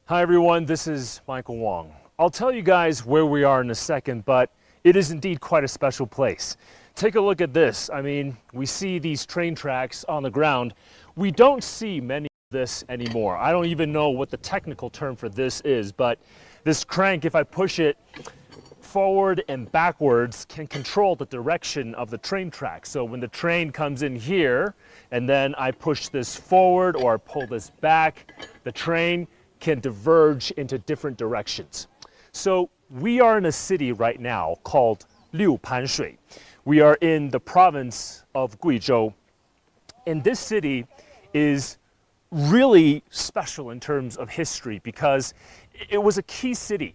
Hi everyone, this is Michael Wong. I'll tell you guys where we are in a second, but it is indeed quite a special place. Take a look at this. I mean, we see these train tracks on the ground. We don't see many of this anymore. I don't even know what the technical term for this is, but this crank, if I push it forward and backwards, can control the direction of the train track. So when the train comes in here, and then I push this forward or pull this back, the train can diverge into different directions. So we are in a city right now called Liupanshui. We are in the province of Guizhou. And this city is really special in terms of history because it was a key city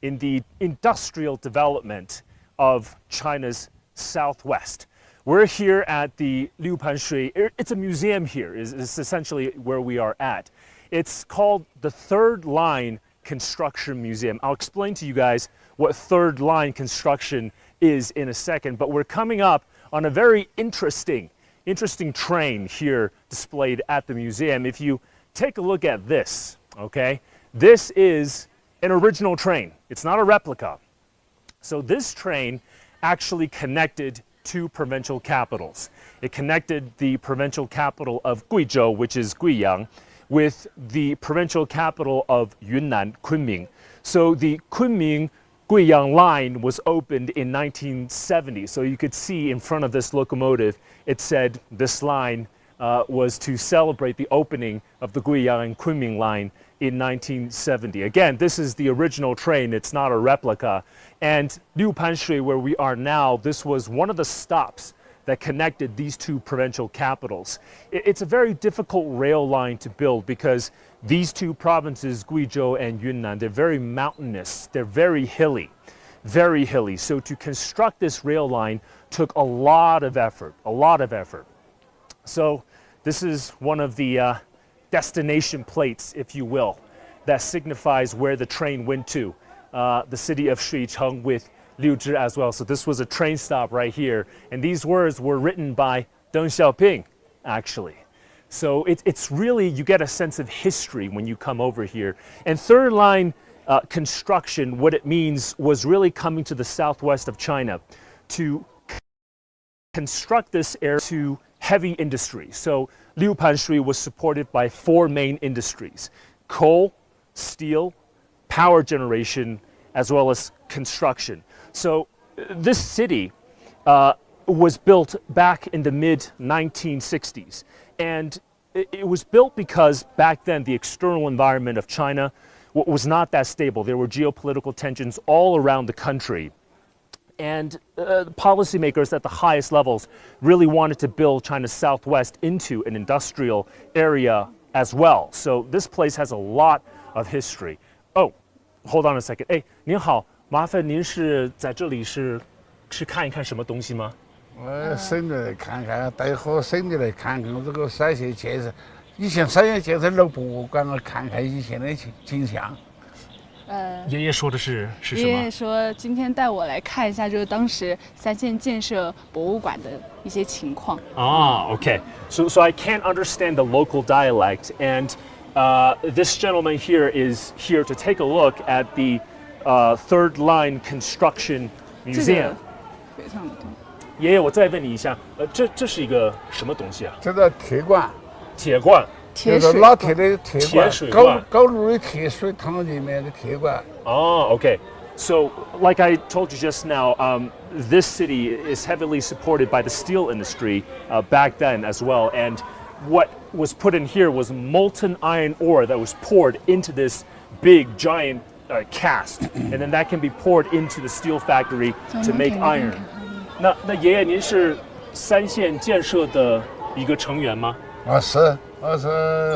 in the industrial development of China's southwest. We're here at the Liupanshui. It's a museum here, is essentially where we are at. It's called the Third Line Construction Museum. I'll explain to you guys what third line construction is in a second, but we're coming up on a very interesting train here displayed at the museum. If you take a look at this, okay, this is an original train. It's not a replica. So this train actually connected two provincial capitals. It connected the provincial capital of Guizhou, which is Guiyang, with the provincial capital of Yunnan, Kunming. So the Kunming-Guiyang line was opened in 1970. So you could see in front of this locomotive, it said this line was to celebrate the opening of the Guiyang and Kunming line in 1970. Again, this is the original train. It's not a replica. And Liupanshui, where we are now, this was one of the stops that connected these two provincial capitals. It's a very difficult rail line to build because these two provinces, Guizhou and Yunnan, they're very mountainous, they're very hilly. So to construct this rail line took a lot of effort. So this is one of the destination plates, if you will, that signifies where the train went to, the city of Shuicheng with Liuzhi as well. So this was a train stop right here. And these words were written by Deng Xiaoping, actually. So it's really, you get a sense of history when you come over here. And third line construction, what it means was really coming to the southwest of China to construct this area to heavy industry. So Liupanshui was supported by four main industries: coal, steel, power generation, as well as construction. So this city was built back in the mid-1960s. And it was built because back then the external environment of China was not that stable. There were geopolitical tensions all around the country. And policymakers at the highest levels really wanted to build China's southwest into an industrial area as well. So this place has a lot of history. Oh, hold on a second. Hey, 您好，麻烦您是在这里是看一看什么东西吗？我省的来看看，带伙省的来看看这个商业建设。以前商业建设楼博物馆，我看看以前的景象。爷爷说的是什么？爷爷说今天带我来看一下，就是当时三线建设博物馆的一些情况。Okay. So I can't understand the local dialect, and this gentleman here is here to take a look at the Third Line Construction Museum. 非常的。爷爷，我再问你一下，这是一个什么东西啊？这个铁管，铁罐。就是老铁的铁管，高炉的铁水桶里面的铁管。Okay. So, like I told you just now, this city is heavily supported by the steel industry back then as well. And what was put in here was molten iron ore that was poured into this big, giant cast. And then that can be poured into the steel factory to make iron. 那爷爷，您是三线建设的一个成员吗？是。我是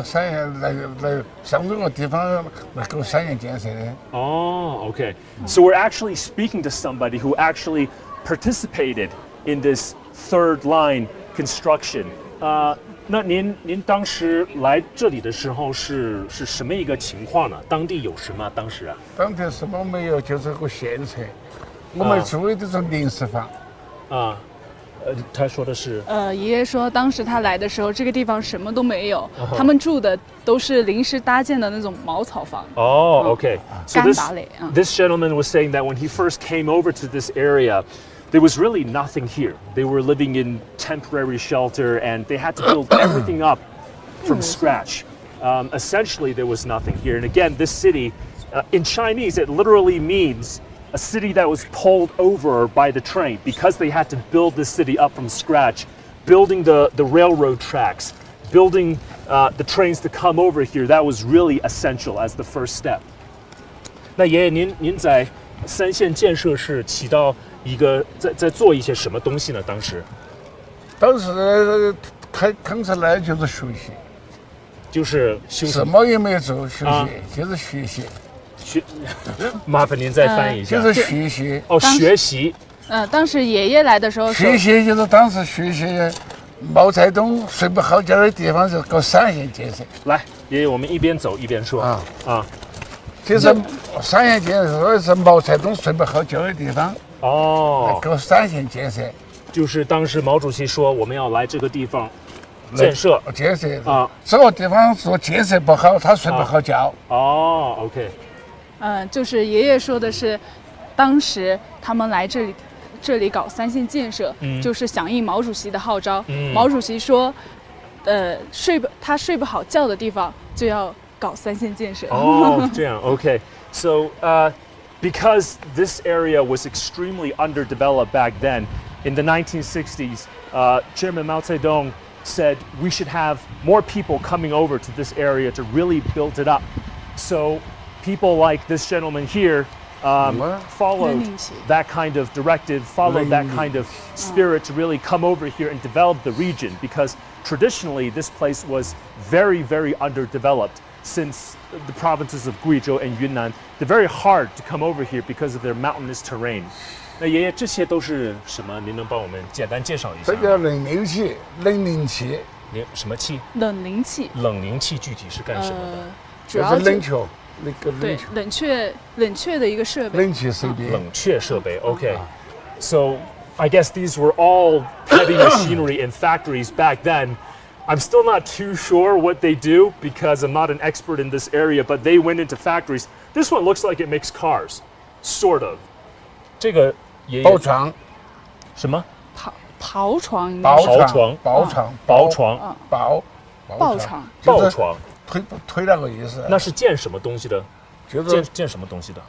商业来像这个地方来搞商业建设的。Okay. So we're actually speaking to somebody who actually participated in this third line construction. 那您当时来这里的时候是什么一个情况呢？当地有什么？当时啊？当地什么没有，就是个县城。我们住的都是临时房。他说的是爷爷说当时他来的时候，这个地方什么都没有，他们住的都是临时搭建的那种茅草房。Oh, okay. So 干打垒。this gentleman was saying that when he first came over to this area, there was really nothing here. They were living in temporary shelter and they had to build everything up from scratch. Essentially, there was nothing here. And again, this city, in Chinese, it literally means a city that was pulled over by the train because they had to build this city up from scratch, building the railroad tracks, building the trains to come over here. That was really essential as the first step. 那爷爷，您在三线建设是起到一个在做一些什么东西呢？当时看出来就是学习，就是休息，什么也没有做，学习就是学习。麻烦您再翻译一下。就是学习。哦，学习。当时爷爷来的时候说，学习就是当时学习毛泽东睡不好觉的地方是搞三线建设。来，爷爷，我们一边走一边说。就是三线建设是毛泽东睡不好觉的地方。哦，搞三线建设。就是当时毛主席说我们要来这个地方建设这个地方做建设不好，他睡不好觉。哦 ，OK。就是爷爷说的是，当时他们来这里搞三线建设，就是响应毛主席的号召。毛主席说，他睡不好觉的地方就要搞三线建设。哦，这样 OK。So, because this area was extremely underdeveloped back then, in the 1960s, Chairman Mao Zedong said we should have more people coming over to this area to really build it up. So people like this gentleman here followed that kind of directive, followed that kind of spirit to really come over here and develop the region, because traditionally this place was very, very underdeveloped since the provinces of Guizhou and Yunnan. They're very hard to come over here because of their mountainous terrain. 那爷爷，这些都是什么？您能帮我们简单介绍一下？这叫冷凝器。什么器？冷凝器。冷凝器具体是干什么的？主要是冷却，冷却的一个设备。冷却设备。冷却设备 ，OK。So I guess these were all heavy machinery in factories back then. I'm still not too sure what they do because I'm not an expert in this area, but they went into factories. This one looks like it makes cars, sort of. 这个包床，什么？刨床，推那个意思。那是建什么东西的？就是建什么东西的？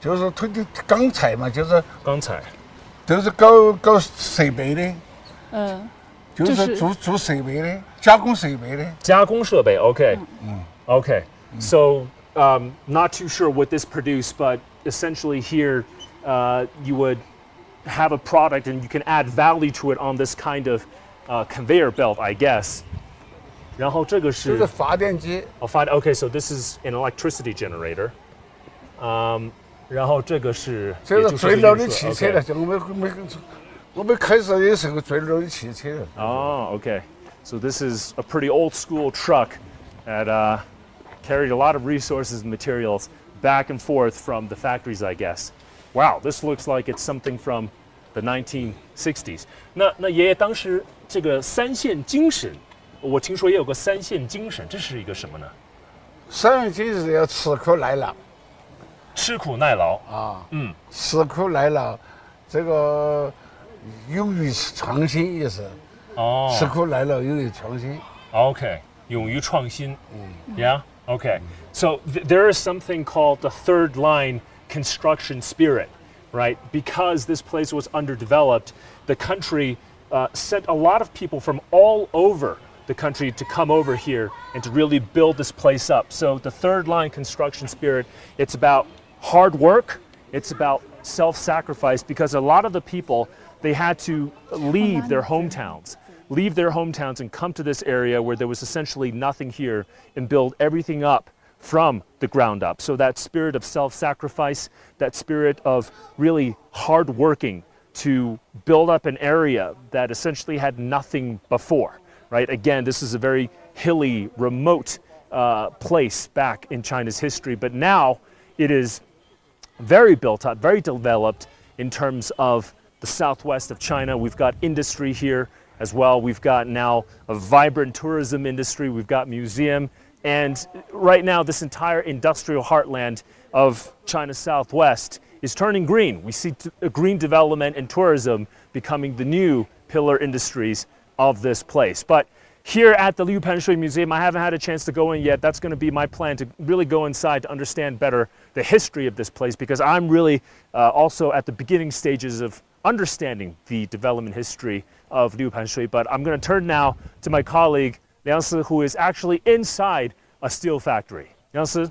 就是推的钢材嘛，就是钢材，都是搞设备的。就是做设备的，加工设备的。加工设备 ，OK，OK。So, not too sure what this produced, but essentially here, you would have a product and you can add value to it on this kind of conveyor belt, I guess. 然后这个是发电机。Okay, so this is an electricity generator. 然后这个是最老的汽车了，就我们开始也是个最老的汽车了。Okay. So this is a pretty old school truck that carried a lot of resources and materials back and forth from the factories, I guess. Wow, this looks like it's something from the 1960s. 那爷爷当时这个三线精神，我听说也有个三线精神，这是一个什么呢？三线精神要吃苦耐劳。吃苦耐劳吃苦耐劳，这个勇于创新也是。吃苦耐劳，勇于创新。Okay, 勇于创新。Yeah. Okay. So there is something called the third line construction spirit, right? Because this place was underdeveloped, the country sent a lot of people from all over the country to come over here and to really build this place up. So the third line construction spirit, it's about hard work, it's about self-sacrifice, because a lot of the people, they had to leave their hometowns and come to this area where there was essentially nothing here and build everything up from the ground up. So that spirit of self-sacrifice, that spirit of really hard working to build up an area that essentially had nothing before, right? Again, this is a very hilly, remote place back in China's history, but now it is very built up, very developed in terms of the southwest of China. We've got industry here as well. We've got now a vibrant tourism industry. We've got museum. And right now, this entire industrial heartland of China's southwest is turning green. We see green development and tourism becoming the new pillar industries of this place. But here at the Liupanshui Museum, I haven't had a chance to go in yet. That's going to be my plan, to really go inside to understand better the history of this place, because I'm really also at the beginning stages of understanding the development history of Liupanshui. But I'm going to turn now to my colleague, Liang Si, who is actually inside a steel factory. Liang Si.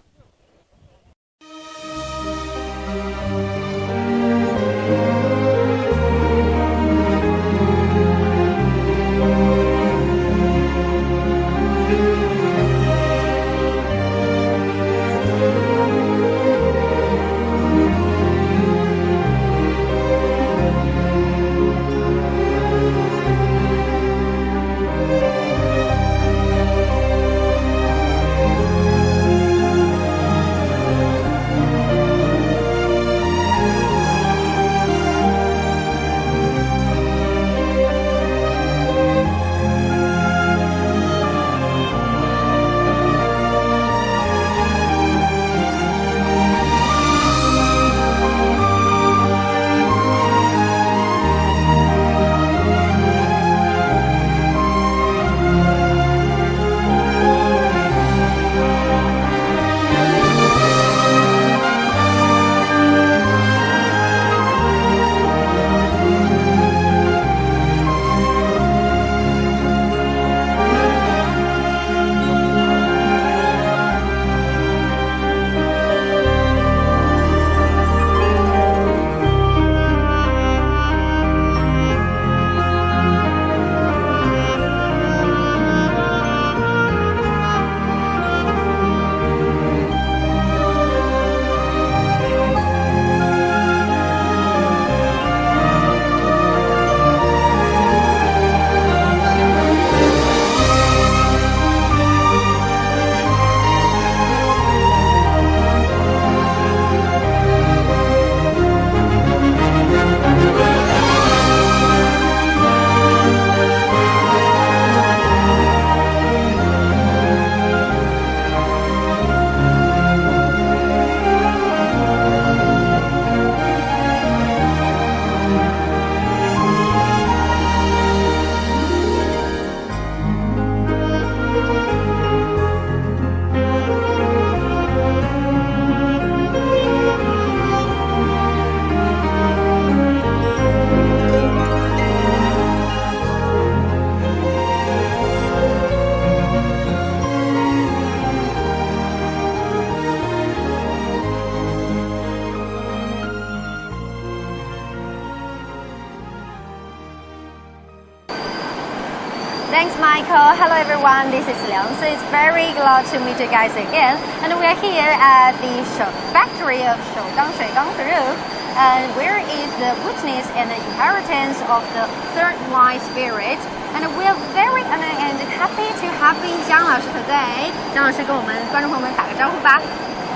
Thanks, Michael. Hello, everyone. This is Liang Si. It's very glad to meet you guys again. And we are here at the factory of Shougang Group, and where is the witness and the inheritance of the third line spirit. And we are very and happy to have Jiang老师 today. 张老师跟我们观众朋友们打个招呼吧。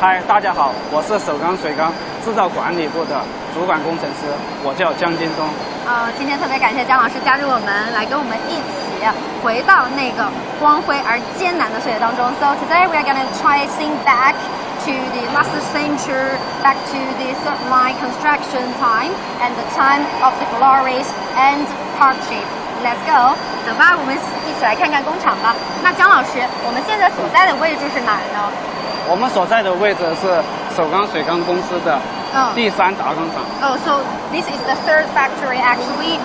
嗨，大家好，我是首钢水钢制造管理部的主管工程师，我叫江金东。今天特别感谢姜老师加入我们，来跟我们一起回到那个光辉而艰难的岁月当中。So today we are gonna try think back to the last century, back to the third line construction time and the time of the glories and hardship. Let's go， 走吧，我们一起来看看工厂吧。那姜老师，我们现在所在的位置是哪儿呢？我们所在的位置是首钢水钢公司的第3轧钢厂。So this is the third factory. Actually,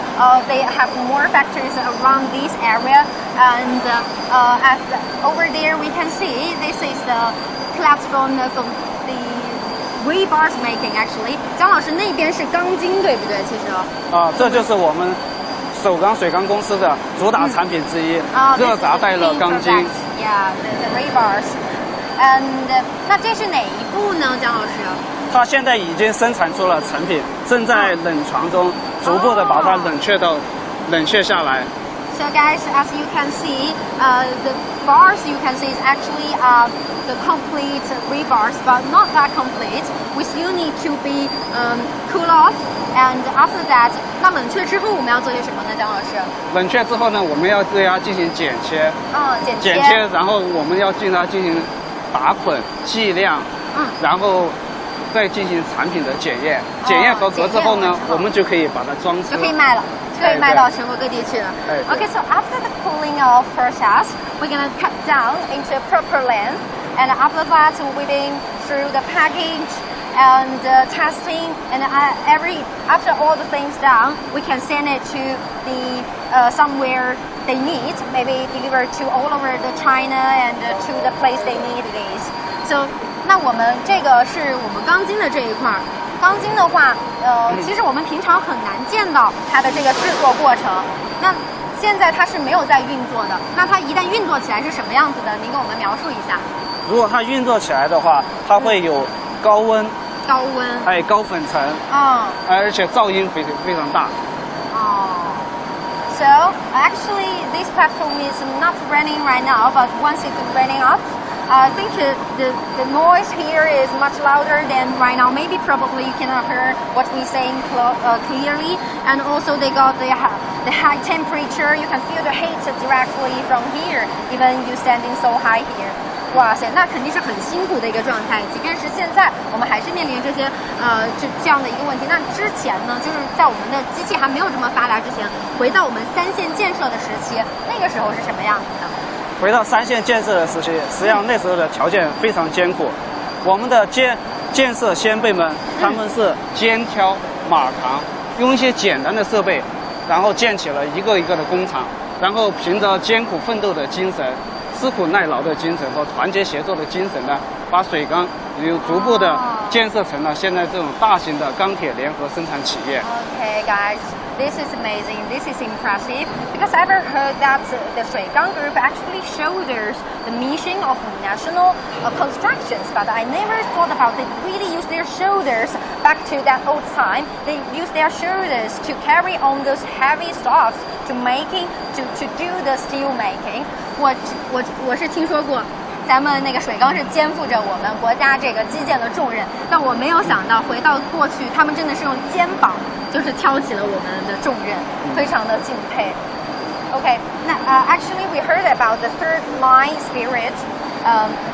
they have more factories around this area, and over there we can see this is the platform of the rebars making. Actually, 姜老师那边是钢筋，对不对？其实这就是我们首钢水钢公司的主打产品之一，热轧带了钢筋。Yeah, the rebars. And 那这是哪一步呢，姜老师？它现在已经生产出了成品，正在冷藏中，逐步的把它冷却下来。So guys, as you can see, the bars you can see is actually the complete rebars, but not that complete. We still need to be cool off, and after that, 那冷却之后我们要做些什么呢，姜老师？冷却之后呢，我们要对它进行剪切。剪切，然后我们要对它进行打捆、计量，然后再进行产品的检验。检验合格之后呢，我们就可以把它装车，就可以卖了。可以卖到全国各地去了。Okay, so after the cooling off process, we're gonna cut down into proper length, and after that, we've been through the package and testing, and after all the things done, we can send it to the somewhere they need, maybe delivered to all over the China and to the place they need it is. So, 那我们这个是我们钢筋的这一块。钢筋的话，其实我们平常很难见到它的这个制作过程。那现在它是没有在运作的，那它一旦运作起来是什么样子的？您给我们描述一下。如果它运作起来的话，它会有高温，还有高粉尘，而且噪音非常大。So actually, this platform is not running right now, but once it's running up. I think the noise here is much louder than right now. Maybe probably you cannot hear what we're saying clearly. And also they got the high temperature. You can feel the heat directly from here, even you standing so high here. 哇塞，那肯定是很辛苦的一个状态。即便是现在，我们还是面临这些这样的一个问题。那之前呢，就是在我们的机器还没有这么发达之前，回到我们3线建设的时期，那个时候是什么样子的？回到3线建设的时期，实际上那时候的条件非常艰苦。我们的建设先辈们，他们是肩挑马扛，用一些简单的设备，然后建起了一个一个的工厂，然后凭着艰苦奋斗的精神、吃苦耐劳的精神和团结协作的精神呢，把水钢逐步的建设成了现在这种大型的钢铁联合生产企业。Okay, guys. This is amazing. This is impressive because I've ever heard that the Shuigang Group actually shoulders the mission of national constructions, but I never thought about they really use their shoulders back to that old time. They use their shoulders to carry on those heavy stuffs to do the steel making. 我是听说过。咱们那个水钢是肩负着我们国家这个基建的重任，但我没有想到回到过去，他们真的是用肩膀就是挑起了我们的重任，非常的敬佩。OK， 那actually we heard about the third line spirit，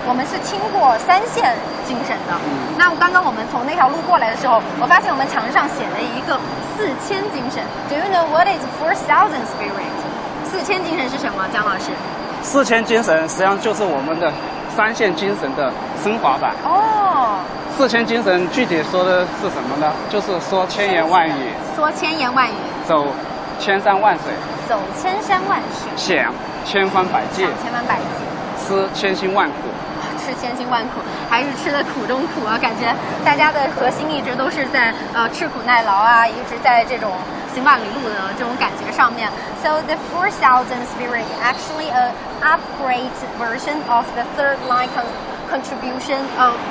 我们是听过3线精神的。那刚刚我们从那条路过来的时候，我发现我们墙上写了一个4000精神。Do you know what is 4000 spirit？4000精神是什么，姜老师？4000精神实际上就是我们的3线精神的升华版。4000精神具体说的是什么呢？就是说千言万语，走千山万水，想千方百计，吃千辛万苦。吃千辛万苦，还是吃的苦中苦啊！感觉大家的核心一直都是在吃苦耐劳啊，一直在这种行万里路的这种感觉上面。So the 4000 spirit actually an upgrade version of the third line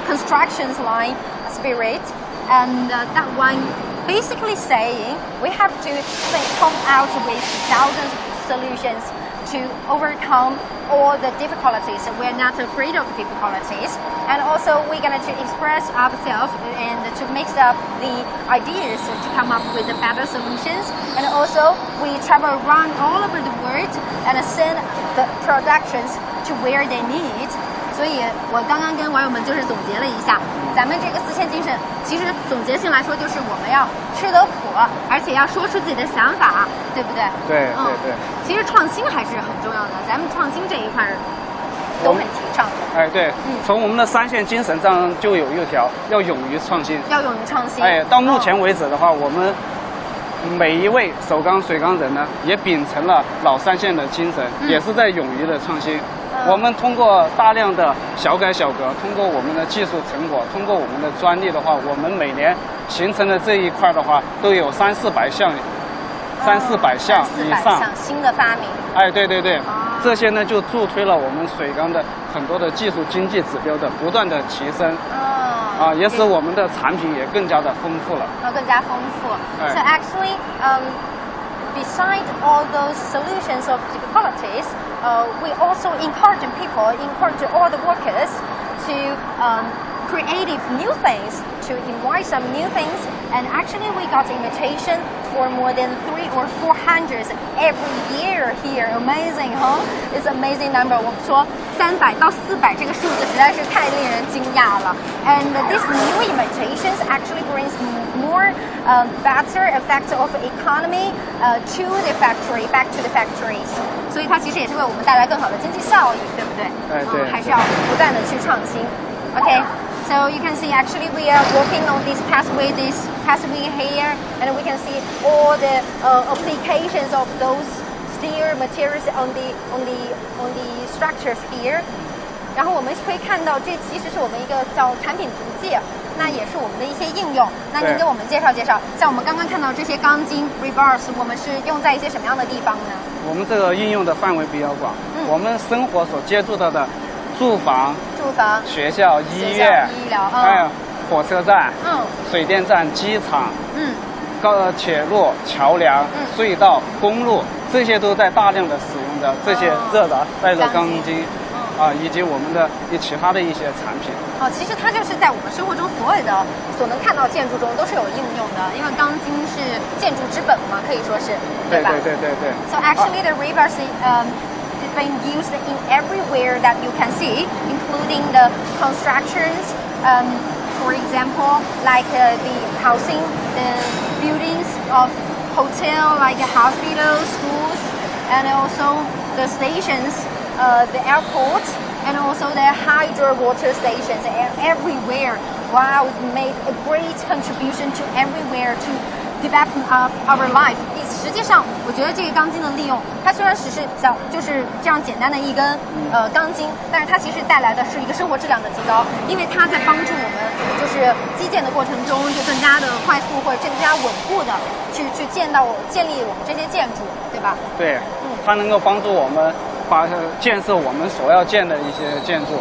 constructions line spirit, and that one basically saying we have to come out with thousands of solutions to overcome all the difficulties. We're not afraid of difficulties, and also we're going to express ourselves and to mix up the ideas to come up with the better solutions. And also we travel around all over the world and send the productions to where they need. 所以我刚刚跟网友们就是总结了一下，咱们这个4000精神，其实总结性来说就是我们要吃得苦，而且要说出自己的想法，对不对？对。其实创新还是很重要的，咱们创新这一块都很提倡的。对，从我们的3线精神上就有一条，要勇于创新。到目前为止的话，我们每一位首钢水钢人呢，也秉承了老3线的精神，也是在勇于的创新。我们通过大量的小改小革，通过我们的技术成果，通过我们的专利的话，我们每年形成的这一块的话，都有300-400项以上新的发明。对，这些呢就助推了我们水钢的很多的技术经济指标的不断的提升。也使我们的产品也更加的丰富了。更加丰富。So actually, besides all those solutions of difficulties, we also encourage people, encourage all the workers to creative new things, to invite some new things, and actually we got invitation for more than 300 or 400 every year here. Amazing, huh? It's amazing number. 我们说300到400这个数字实在是太令人惊讶了。And this new invitations actually brings more better effect of economy to the factory, back to the factories. 所以它其实也是为我们带来更好的经济效益，对不对？对，还是要不断的去创新。Okay. So you can see actually we are working on this pathway here, and we can see all the applications of those steel materials on the structures here. 然后我们可以看到，这其实是我们一个叫产品足迹，那也是我们的一些应用。那您给我们介绍介绍，像我们刚刚看到这些钢筋 rebars， 我们是用在一些什么样的地方呢？我们这个应用的范围比较广，我们生活所接触到的。住房、学校、医院、还有火车站、水电站、机场、铁路、桥梁、隧道、公路，这些都在大量的使用的这些热的带着钢筋，以及我们的其他的一些产品。其实它就是在我们生活中所有的所能看到建筑中都是有应用的，因为钢筋是建筑之本嘛，可以说是，对吧？对。So actually the rebars is being used in everywhere that you can see, including the constructions. For example, like the housing, the buildings of hotel, like hospitals, schools, and also the stations, the airports, and also the hydro water stations everywhere. Wow, it's made a great contribution to everywhere to develop our life. 实际上，我觉得这个钢筋的利用，它虽然只是就是这样简单的一根钢筋，但是它其实带来的是一个生活质量的提高，因为它在帮助我们就是基建的过程中就更加的快速或者更加稳固的去建立我们这些建筑，对吧？对，它能够帮助我们建设我们所要建的一些建筑，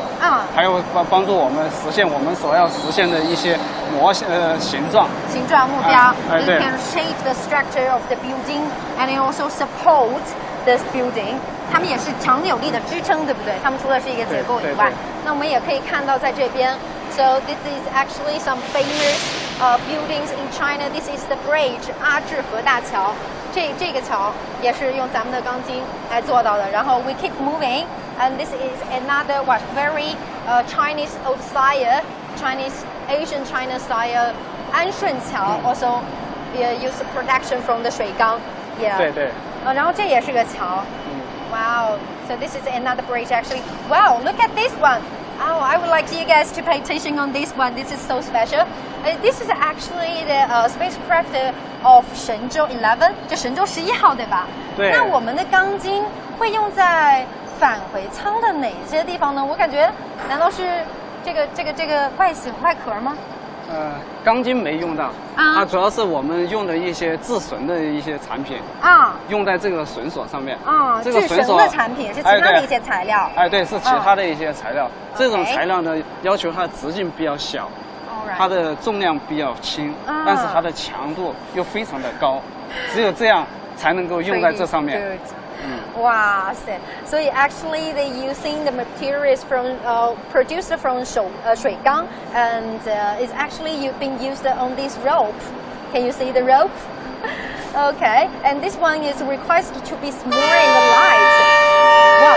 还有帮助我们实现我们所要实现的一些形状目标。It can shape the structure of the building and it also support this building. 它们也是强有力的支撑，对不对？它们除了是一个结构以外，那我们也可以看到在这边。So this is actually some famous buildings in China. This is the bridge 阿治河大桥。这个桥也是用咱们的钢筋来做到的。然后 we keep moving, and this is another very Chinese old style, Asian China style 安顺桥 also use production from the 水缸。对。然后这也是个桥。Wow. So this is another bridge actually. Wow, look at this one. Oh, I would like you guys to pay attention on this one. This is so special. This is actually the spacecraft of 神舟11，就神舟11号，对吧？对。那我们的钢筋会用在返回舱的哪些地方呢？我感觉，难道是这个外壳吗？钢筋没用到，它主要是我们用的一些制绳的一些产品用在这个绳索上面。这个制绳的产品是其他的一些材料。对，是其他的一些材料。这种材料呢，要求它的直径比较小，它的重量比较轻，但是它的强度又非常的高，只有这样才能够用在这上面。哇塞！所以 actually they using the materials from produced from 水缸 and is actually being used on this rope. Can you see the rope? Okay, and this one is requested to be smaller and light. Wow,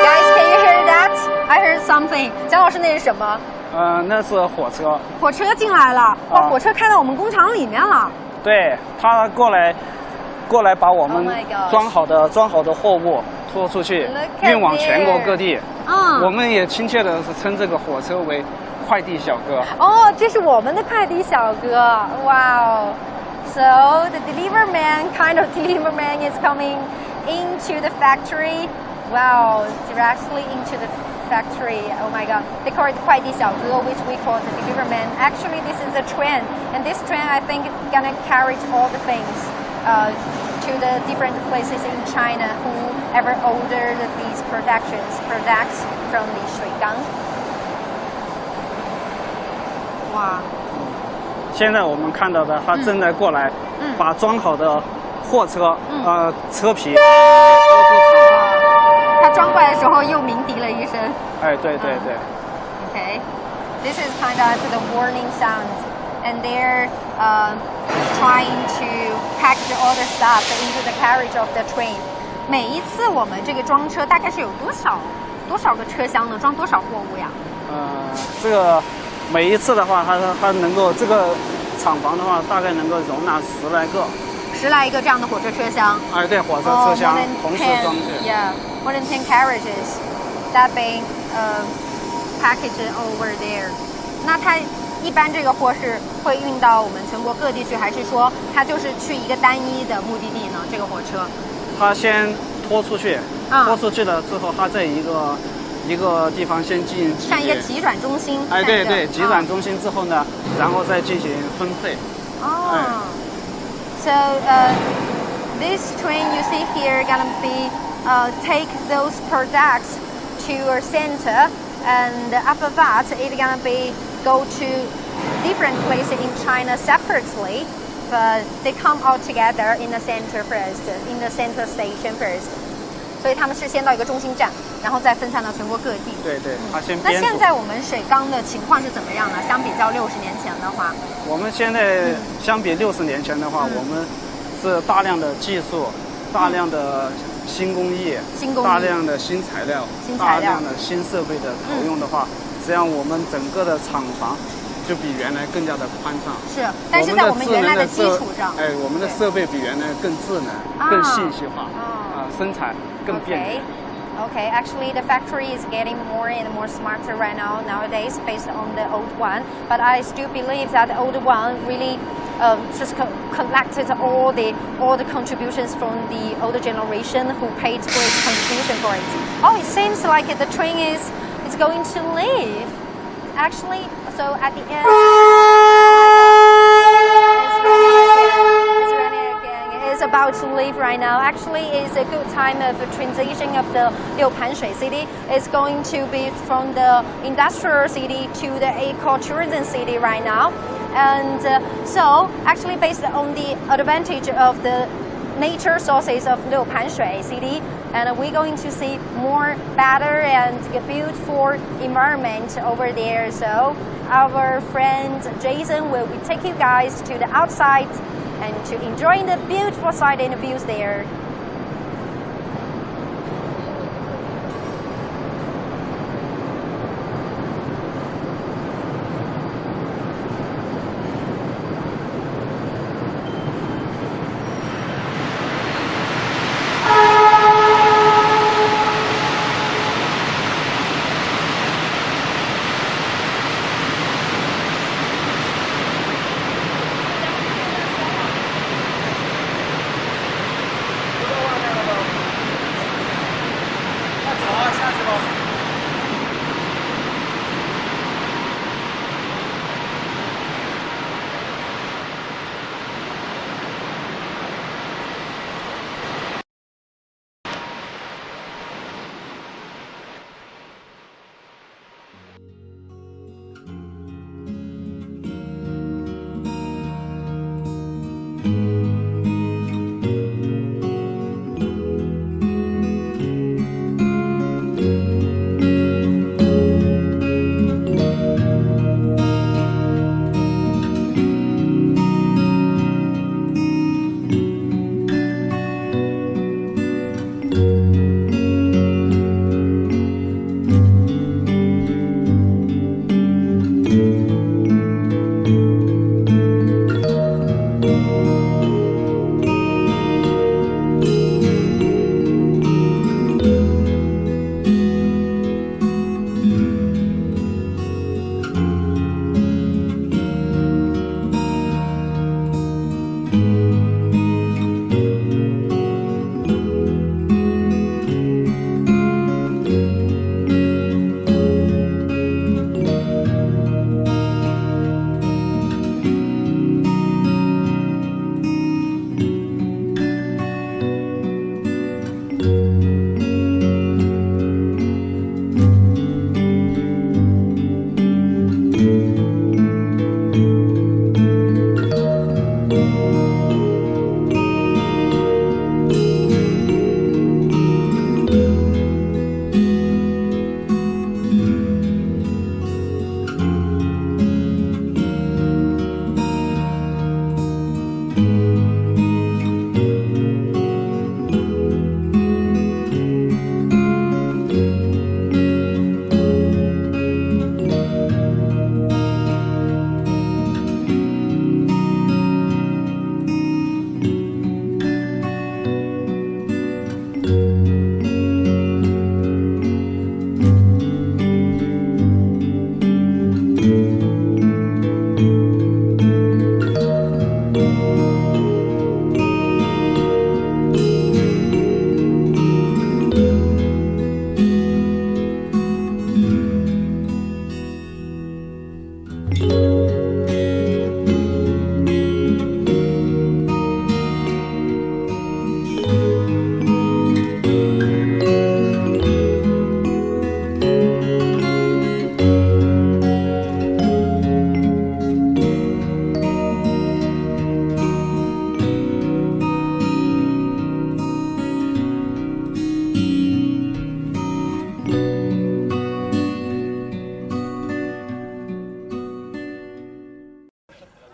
guys, can you hear that? I heard something. 蒋老师，那是什么？那是火车。火车进来了，火车开到我们工厂里面了。对，它过来把我们装好的货物拖出去，运往全国各地。我们也亲切的是称这个火车为快递小哥。这是我们的快递小哥。Wow. So the delivery man is coming into the factory. Wow, directly into the factory. Oh my God. They call it 快递小哥, which we call the delivery man. Actually, this is a train, and this train I think is gonna carry all the things to the different places in China whoever ordered these products from the 水缸。哇！现在我们看到的，它正在过来，把装好的货车，车皮。它装过来的时候又鸣笛了一声。哎，对对对。Okay, this is kind of the warning sound, and they're trying to pack all the stuff into the carriage of the train. 每一次我们这个装车大概是有多少个车厢呢？装多少货物呀？这个每一次的话，它能够这个厂房的话，大概能够容纳10来个。10来个这样的火车车厢。哎，对，火车车厢同时装卸。Yeah, more than 10 carriages that being packaged over there. 那它一般这个货是会运到我们全国各地去，还是说它就是去一个单一的目的地呢？这个火车？它先拖出去，拖出去了之后，它在一个地方先进行像一个急转中心。哎，对对，急转中心之后呢，然后再进行分配。哦。So this train you see here gonna be take those products to a center, and after that it's gonna be go to different places in China separately, but they come all together in the center first, in the center station first. 所以他们是先到一个中心站，然后再分散到全国各地。对对，他先。那现在我们水缸的情况是怎么样呢？相比较60年前的话，我们现在相比60年前的话，我们是大量的技术，大量的新工艺，大量的新材料，大量的新设备的投用的话，实际上我们整个的厂房就比原来更加的宽敞。是，但是在我们原来的基础上，哎，我们的设备比原来更智能、更信息化，生产更便利。Okay, actually the factory is getting more and more smarter right now nowadays based on the old one. But I still believe that the old one really just collected all the contributions from the older generation who paid great contribution for it. Oh, it seems like the train is going to leave. Actually, so at the end. About to leave right now. Actually, it's a good time of transition of the Liupanshui city. It's going to be from the industrial city to the eco-tourism city right now. And so, actually, based on the advantage of the nature sources of Liupanshui city, and we're going to see more better and beautiful environment over there. So, our friend Jason will take you guys to the outside and to enjoy the beautiful sight and the views there.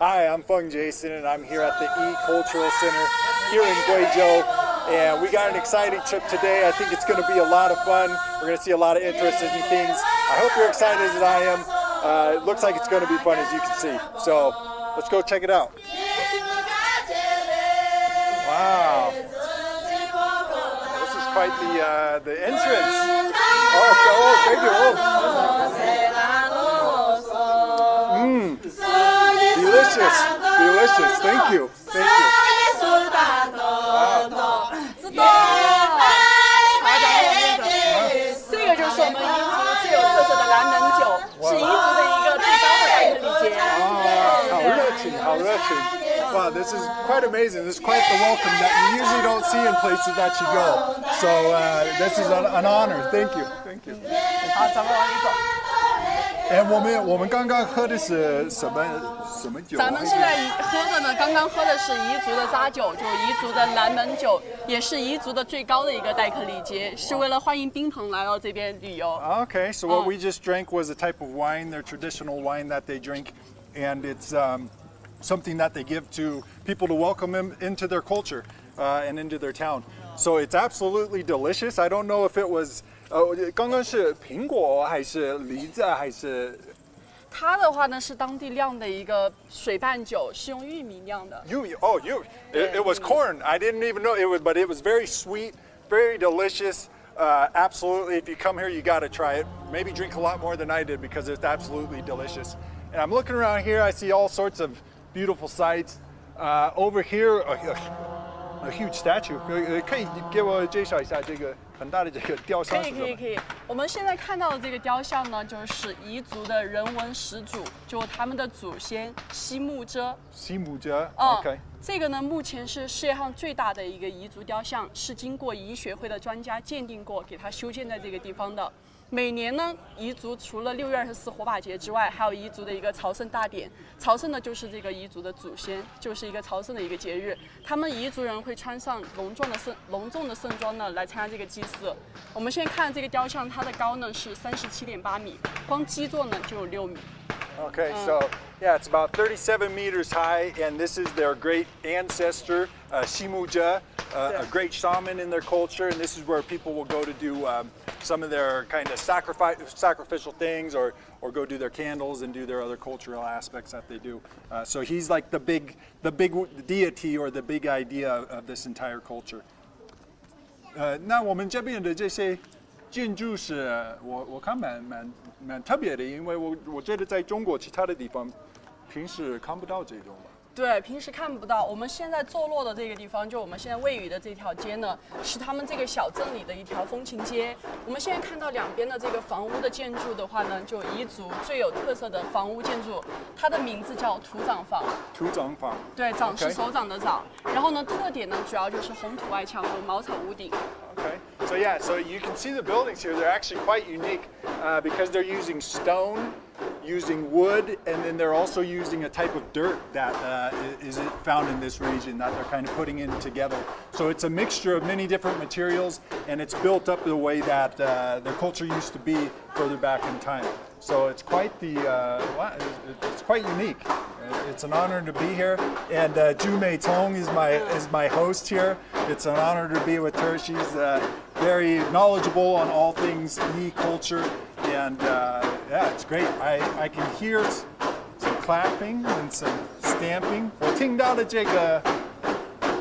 Hi, I'm Feng Jason, and I'm here at the E-Cultural Center here in Guizhou. And we got an exciting trip today. I think it's going to be a lot of fun. We're going to see a lot of interesting things. I hope you're excited as I am. It looks like it's going to be fun, as you can see. So let's go check it out. Wow. This is quite the entrance. Oh, thank you. Delicious. Thank you. Wow. 这个就是我们彝族最有特色的蓝门酒，是彝族的一个最高的代表礼节。好热情。Wow, this is quite amazing. This is quite the welcome that you usually don't see in places that you go. So this is an honor. Thank you. 好，咱们往里走。我们刚刚喝的是什么酒？咱们现在喝的呢，刚刚喝的是彝族的扎酒，就是彝族的蓝门酒，也是彝族的最高的一个待客礼节，是为了欢迎宾朋来到这边旅游。Okay, so what we just drank was a type of wine, their traditional wine that they drink, and it's something that they give to people to welcome them into their culture and into their town. So it's absolutely delicious. I don't know if it was 刚刚是苹果还是梨子还是？它的话呢是当地酿的一个水拌酒，是用玉米酿的。It was corn. I didn't even know it was, but it was very sweet, very delicious. Absolutely, if you come here, you got to try it. Maybe drink a lot more than I did because it's absolutely delicious. And I'm looking around here. I see all sorts of beautiful sights. Over here, a huge statue. 可以给我介绍一下这个很大的这个雕像是什么？可以。我们现在看到的这个雕像呢，就是彝族的人文始祖，就他们的祖先西木遮。OK。这个呢，目前是世界上最大的一个彝族雕像，是经过彝学会的专家鉴定过，给它修建在这个地方的。每年呢，彝族除了6月24火把节之外，还有彝族的一个朝圣大典。朝圣的就是这个彝族的祖先，就是一个朝圣的一个节日。他们彝族人会穿上隆重的盛装呢，来参加这个祭祀。我们现在看这个雕像，它的高呢是37.8米，光基座呢就有6米。Okay, so yeah, it's about 37 meters high, and this is their great ancestor, Shimuja, a great shaman in their culture, and this is where people will go to do some of their kind of sacrificial things, or go do their candles and do their other cultural aspects that they do. So he's like the big deity or the big idea of this entire culture. 那我们这边的这些建筑是我看蛮特别的，因为我觉得在中国其他的地方平时看不到这种吧。对，平时看不到。我们现在坐落的这个地方，就我们现在位于的这条街呢，是他们这个小镇里的一条风情街。我们现在看到两边的这个房屋的建筑的话呢，就彝族最有特色的房屋建筑，它的名字叫土掌房。土掌房。对，掌是手掌的掌。然后呢，特点呢主要就是红土外墙和茅草屋顶。Okay, so you can see the buildings here. They're actually quite unique because they're using stone, using wood, and then they're also using a type of dirt that is found in this region that they're kind of putting in together. So it's a mixture of many different materials, and it's built up the way that their culture used to be further back in time. So it's quite it's quite unique. It's an honor to be here, and Ju Mei Tong is my host here. It's an honor to be with her. She's very knowledgeable on all things Yi culture, and yeah, it's great. I can hear some clapping and some stamping. 我听到的这个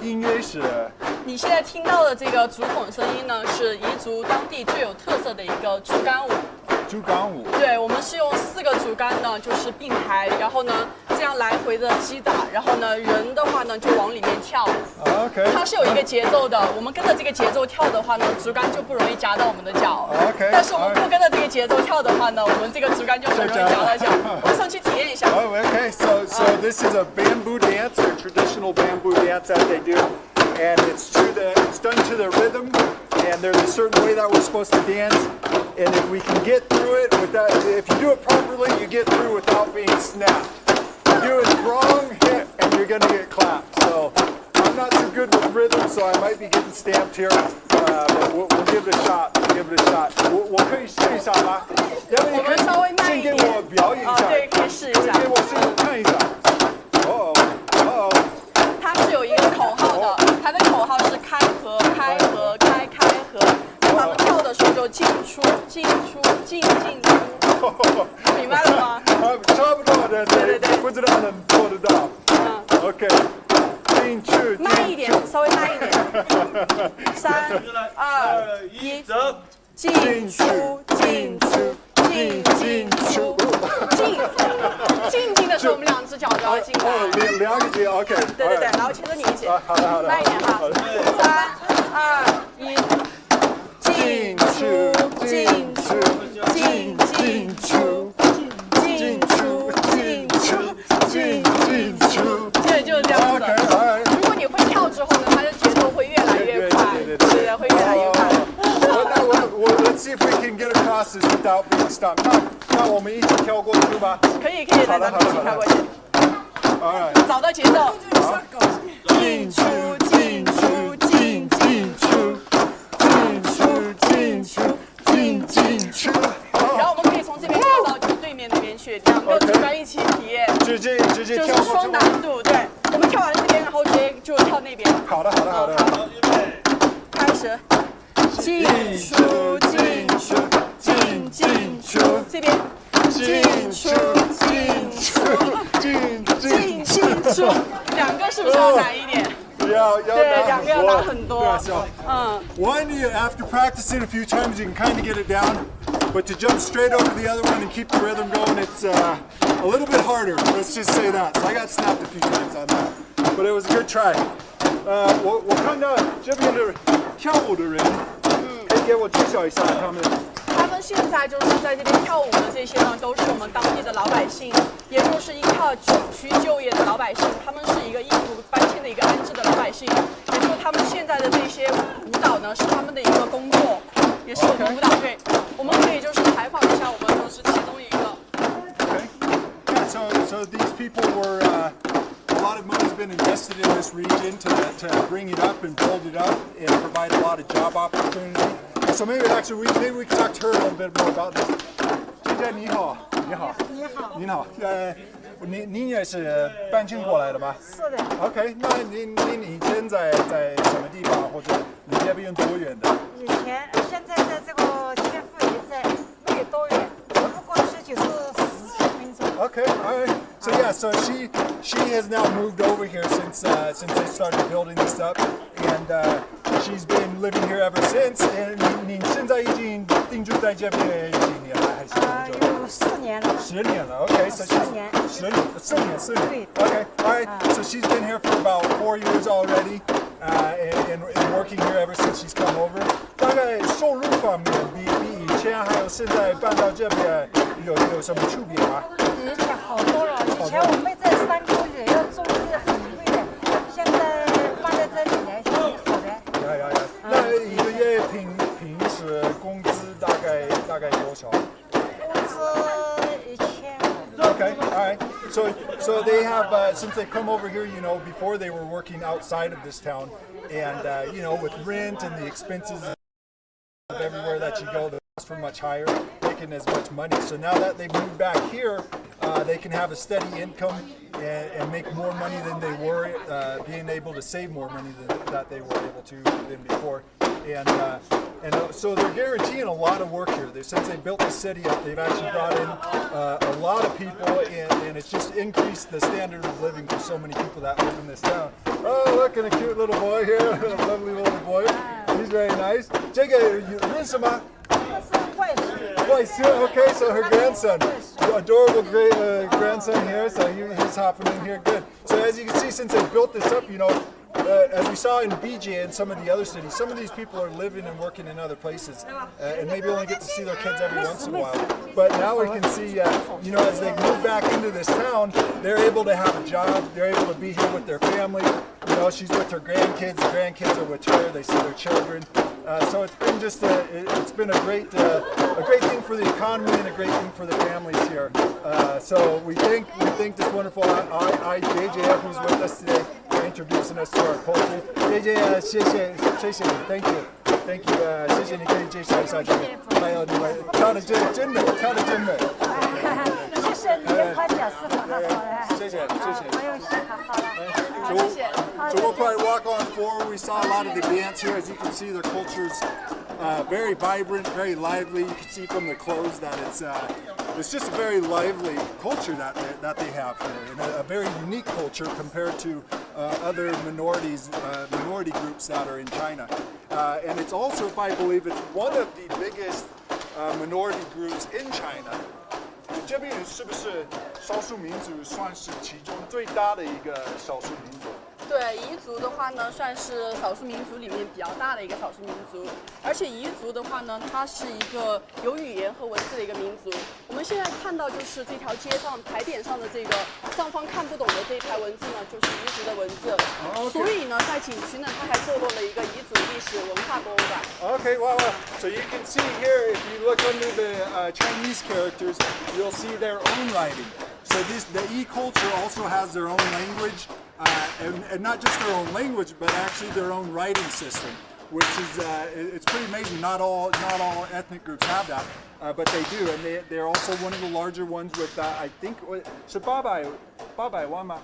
音乐是。你现在听到的这个竹筒声音呢，是彝族当地最有特色的一个竹竿舞。竹竿舞。对，我们是用4个竹竿呢，就是并排，然后呢这样来回的击打，然后呢人的话呢就往里面跳。OK。它是有一个节奏的，我们跟着这个节奏跳的话呢，竹竿就不容易夹到我们的脚。OK。但是我们不跟着这个节奏跳的话呢，我们这个竹竿就很容易夹到脚。我们上去体验一下。Okay, so this is a bamboo dance, a traditional bamboo dance that they do. And it's done to the rhythm, and there's a certain way that we're supposed to dance. And if we can get through it if you do it properly, you get through without being snapped. You do it wrong, and you're gonna get clapped. So I'm not too good with rhythm, so I might be getting stamped here. But we'll give it a shot.我可以试一下吗？我们稍微慢一点。先给我表演一下。对，可以试一下。给我试看一下。哦。进出，明白了吗？差不多的，对，不知道能做得到。OK， 进去，慢一点，稍微慢一点。3、2、1，走。进出，进出，进出，进的时候，我们两只脚就要进来。两个脚 ，OK。对，然后牵着你一起。好的。慢一点哈。3、2、1，进出，进出，进出，进出，进出。对，就是这样子。如果你会跳之后呢，它的节奏会越来越快，对，会越来越快。Let's see if we can get across this without being stopped. 那我们一起跳过去吧。可以，来，咱们一起跳过去。找到节奏。进出，进出，进出，进出。然后我们可以从这边跳到对面那边去，两个组员一起体验。直接跳过去。就是双难度，对。我们跳完这边，然后直接就跳那边。好的。开始。进出，进出，进出，这边进出，进出，两个是不是要难一点？对，两个要难很多。One, after practicing a few times, you can kind of get it down, but to jump straight over the other one and keep the rhythm going, it's a little bit harder. Let's just say that. So I got snapped a few times on that, but it was a good try. 我看到这边的跳舞的人。给我介绍一下他们。他们现在就是在这边跳舞的这些呢，都是我们当地的老百姓，也就是依靠景区就业的老百姓。他们是一个义务搬迁的一个安置的老百姓，也就是他们现在的这些舞蹈呢，是他们的一个工作，也是我们舞蹈队。我们可以就是采访一下我们就是其中一个。Okay. Yeah. So these people were. A lot of money's been invested in this region to bring it up and build it up and provide a lot of job opportunity. So maybe we can talk to her a little bit more about this. 姐姐你好，你好，您也是搬迁过来的吗？是的。OK， 那您以前在什么地方，或者离这边多远的？现在在这个天府也在没有多远，走路过去就是10分钟。Okay, all right. So yeah, so she has now moved over here since they started building this up, and she's been living here ever since. And 你现在已经定居在这边几年了，还是多久？有4年了。10年了。Okay, so she's 4年。Okay, all right. So she's been here for about 4 years already, and working here ever since she's come over. 大概收入方面比以前还有现在搬到这边有什么区别吗？好多了。以前我们在山沟里要种地很贵的，现在搬到这里来挺好的。呀。那一个月平时工资大概多少？工资1000。Okay, all right. So they have since they come over here, before they were working outside of this town, and with rent and the expenses of everywhere that you go, the costs were much higher, making as much money. So now that they've moved back here, they can have a steady income and make more money than they were, being able to save more money that they were able to than before. And so they're guaranteeing a lot of work here. Since they built the city up, they've actually brought in a lot of people, and it's just increased the standard of living for so many people that live in this town. Oh, look at a cute little boy here, a lovely little boy. He's very nice. 这个认识吗？Okay, so her grandson, adorable great grandson here, so he's hopping in here, good. So as you can see, since they built this up, as we saw in BJ and some of the other cities, some of these people are living and working in other places, and maybe only get to see their kids every once in a while. But now we can see, as they move back into this town, they're able to have a job, they're able to be here with their family. She's with her grandkids, the grandkids are with her, they see their children. So it's been just it's been a great thing for the economy and a great thing for the families here. So we thank this wonderful JJ who's with us today for introducing us to our culture. JJ, 谢谢你 thank you. 谢谢你可以介绍一下这个，还有你们跳的真美。谢谢你的夸奖，是很好的。谢谢。我有心，好了。So we'll probably walk on forward. We saw a lot of the dance here. As you can see, their culture's very vibrant, very lively. You can see from the clothes that it's just a very lively culture that they have here, and a very unique culture compared to other minority groups that are in China. And it's also, if I believe, it's one of the biggest minority groups in China. 这边是不是少数民族算是其中最大的一个少数民族？ 对，彝族的话呢，算是少数民族里面比较大的一个少数民族，而且彝族的话呢，它是一个有语言和文字的一个民族。我们现在看到就是这条街上牌匾上的这个上方看不懂的这一排文字呢，就是彝族的文字。所以呢，在景区呢，它还坐落了一个彝族历史文化博物馆。Okay, wow. So you can see here, if you look under the Chinese characters, you'll see their own writing. So the E culture also has their own language. And not just their own language, but actually their own writing system, which is it's pretty amazing. Not all ethnic groups have that, but they do, and they're also one of the larger ones with I think it's 800万嘛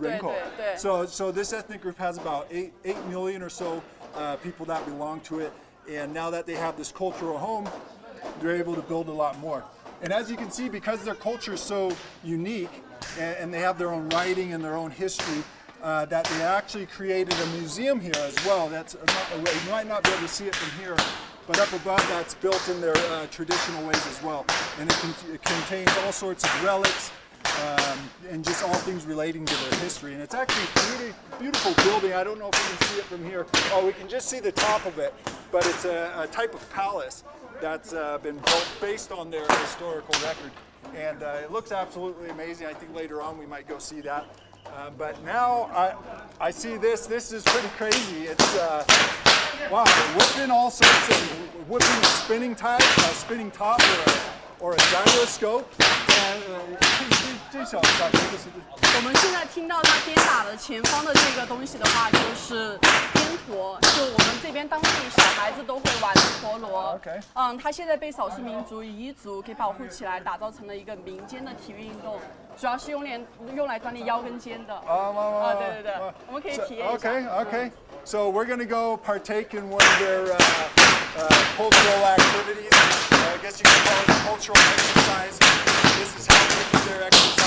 人口. So this ethnic group has about 8 million or so people that belong to it, and now that they have this cultural home, they're able to build a lot more. And as you can see, because their culture is so unique, and they have their own writing and their own history, that they actually created a museum here as well. You might not be able to see it from here, but up above that's built in their traditional ways as well. And it contains all sorts of relics and just all things relating to their history. And it's actually a really beautiful building. I don't know if we can see it from here. Oh, we can just see the top of it, but it's a type of palace that's been built based on their historical record. And it looks absolutely amazing. I think later on we might go see that. But now I see this. This is pretty crazy. It's wow, whipping all sorts of whipping spinning top or a gyroscope. And 这小小这个是。我们现在听到它颠打的前方的这个东西的话，就是颠陀，就我们这边当地小孩子都会玩的陀螺。OK。它现在被少数民族彝族给保护起来，打造成了一个民间的体育运动，主要是用来锻炼腰跟肩的。对对对，我们可以体验一下。Okay. So we're gonna go partake in one of their cultural activities. I guess you can call it cultural exercise. This is how they do their exercise.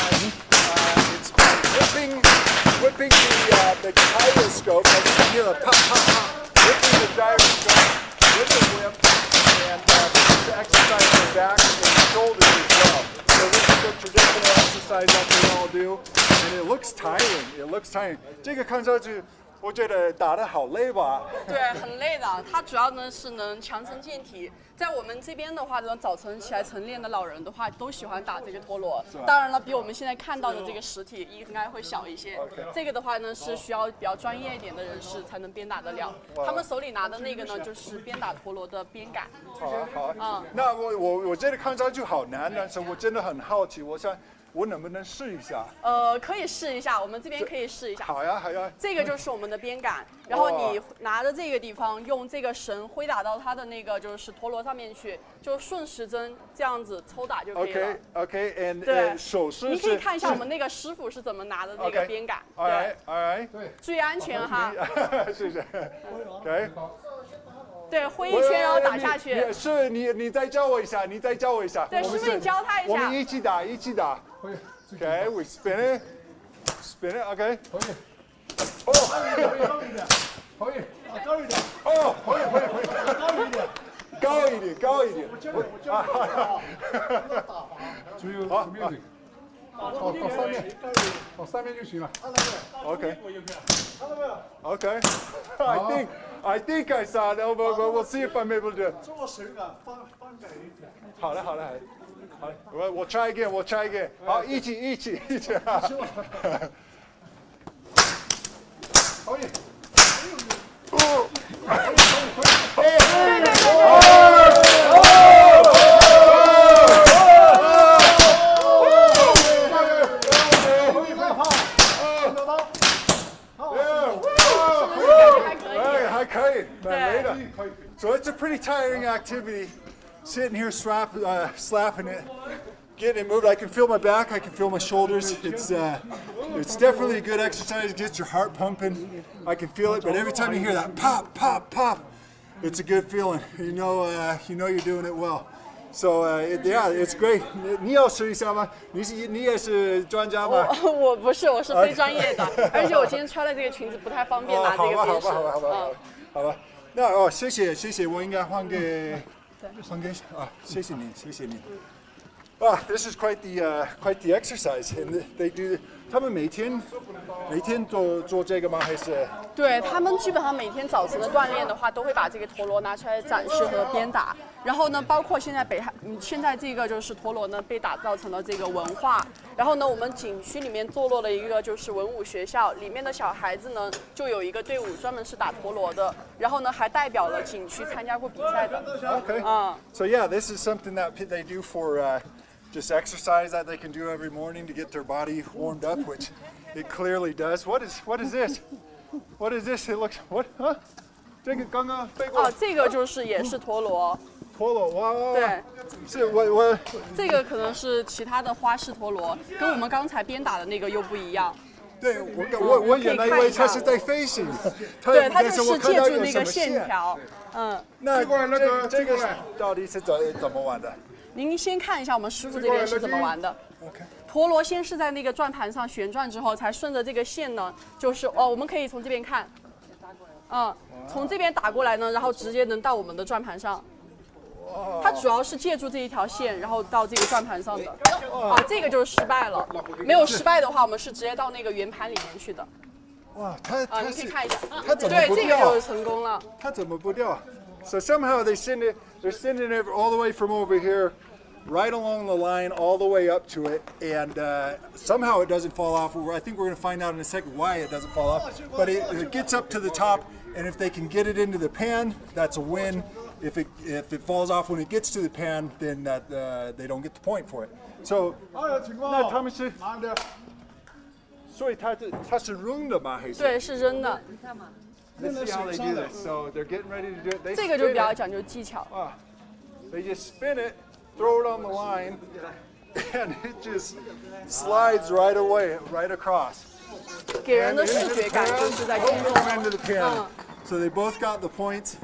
It's by whipping the gyroscope. Like you can hear a pop, pop, pop. Whipping the gyroscope with the whip, and this is to exercise their back and shoulders as well. So this is the traditional exercise that they all do, and it looks tiring. It looks tiring. 这个看上去。我觉得打得好累吧？对，很累的。它主要呢是能强身健体。在我们这边的话呢，早晨起来晨练的老人的话，都喜欢打这个陀螺。当然了，比我们现在看到的这个实体应该会小一些。这个的话呢，是需要比较专业一点的人士才能鞭打得了。他们手里拿的那个呢，就是鞭打陀螺的鞭杆。好。那我这里看上去好难，但是我真的很好奇，我想。我能不能试一下？可以试一下，我们这边可以试一下。好呀。这个就是我们的鞭杆，然后你拿着这个地方，用这个绳挥打到它的那个就是陀螺上面去，就顺时针这样子抽打就可以了。Okay. 对，手势你可以看一下我们那个师傅是怎么拿的那个鞭杆。All right. 注意安全哈。谢谢。Okay. 对，挥一圈然后打下去。是你再教我一下，对，师傅你教他一下。我们一起打。Okay, we spin it. Okay. 可以，高一点。哦，可以。高一点。只有music。到三面就行了。Okay. I think I saw it. We'll see if I'm able to do it. 这个绳啊，放远一点。好嘞。We'll try again. 好，一起。可以。还可以，蛮累的。So it's a pretty tiring activity. Sitting here slapping it, getting it moved. I can feel my back. I can feel my shoulders. It's definitely a good exercise. It gets your heart pumping. I can feel it. But every time you hear that pop, pop, pop, it's a good feeling. You know you're doing it well. So yeah, it's great. 你要试一下吗？你也是专家吗？我不是，我是非专业的，而且我今天穿的这个裙子不太方便拿这个电视。好吧。那谢谢，我应该还给谢谢你。This is quite the exercise, and they do. 他们每天做这个吗？还是？对他们基本上每天早晨的锻炼的话，都会把这个陀螺拿出来展示和鞭打。然后呢，包括现在这个就是陀螺呢被打造成了这个文化。然后呢，我们景区里面坐落了一个就是文武学校，里面的小孩子呢就有一个队伍专门是打陀螺的。然后呢，还代表了景区参加过比赛的。Okay. So yeah, this is something that they do for. Just exercise that they can do every morning to get their body warmed up, which it clearly does. What is this? What is this? It looks what? Huh? 这个刚刚飞过。这个也是陀螺。陀螺哇！对，是我。这个可能是其他的花式陀螺，跟我们刚才鞭打的那个又不一样。对，我原来以为它是在飞行。对，它就是借助那个线条。那这个到底是怎么玩的？您先看一下我们师傅这边是怎么玩的。陀螺先是在那个转盘上旋转之后，才顺着这个线呢，就是我们可以从这边看，从这边打过来呢，然后直接能到我们的转盘上。它主要是借助这一条线，然后到这个转盘上的。这个就是失败了。没有失败的话，我们是直接到那个圆盘里面去的。哇，你可以看一下，它怎么不掉？对，这个就是成功了。它怎么不掉？ So somehow they're sending it all the way from over here, right along the line, all the way up to it, and somehow it doesn't fall off. I think we're going to find out in a second why it doesn't fall off. But it gets up to the top, and if they can get it into the pan, that's a win. If it falls off when it gets to the pan, then they don't get the point for it. So 那他们是，所以它是扔的吗？还是？对，是扔的。 Let's see how they do this. So they're getting ready to do it. They 这个就比较讲究技巧。They just spin it, throw it on the line, and it just slides right away, right across. 给人的视觉感就是在空中。Into the pan. So they both got the points.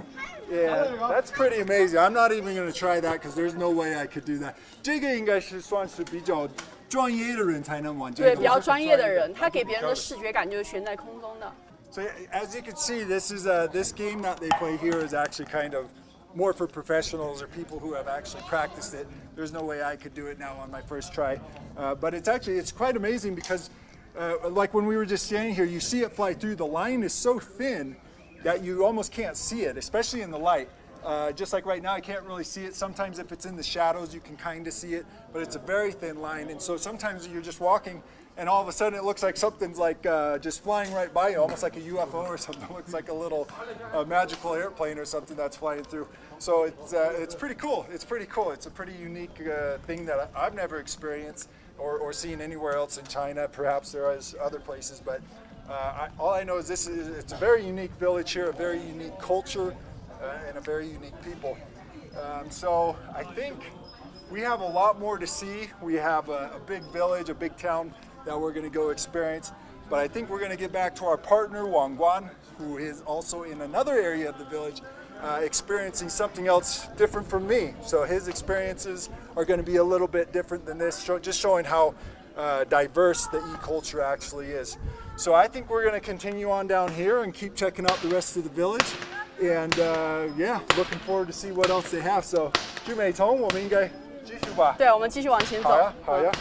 Yeah, that's pretty amazing. I'm not even going to try that because there's no way I could do that. 这个应该是算是比较专业的人才能玩这个。对，比较专业的人，他给别人的视觉感就是悬在空中的。 So as you can see, this game that they play here is actually kind of more for professionals or people who have actually practiced it. There's no way I could do it now on my first try, but it's quite amazing because, like when we were just standing here, you see it fly through. The line is so thin that you almost can't see it, especially in the light. Just like right now, I can't really see it. Sometimes if it's in the shadows, you can kind of see it, but it's a very thin line, and so sometimes you're just walking. And all of a sudden, it looks like something's like just flying right by you, almost like a UFO or something. It looks like a little magical airplane or something that's flying through. So it's pretty cool. It's pretty cool. It's a pretty unique thing that I've never experienced or seen anywhere else in China. Perhaps there is other places, but all I know is it's a very unique village here, a very unique culture, and a very unique people. So I think we have a lot more to see. We have a big village, a big town that we're going to go experience. But I think we're going to get back to our partner, Wang Guan, who is also in another area of the village, experiencing something else different from me. So his experiences are going to be a little bit different than this, just showing how diverse the e-culture actually is. So I think we're going to continue on down here and keep checking out the rest of the village. And yeah, looking forward to see what else they have. So 聚美从我们应该继续吧。对，我们继续往前走。好呀，好呀。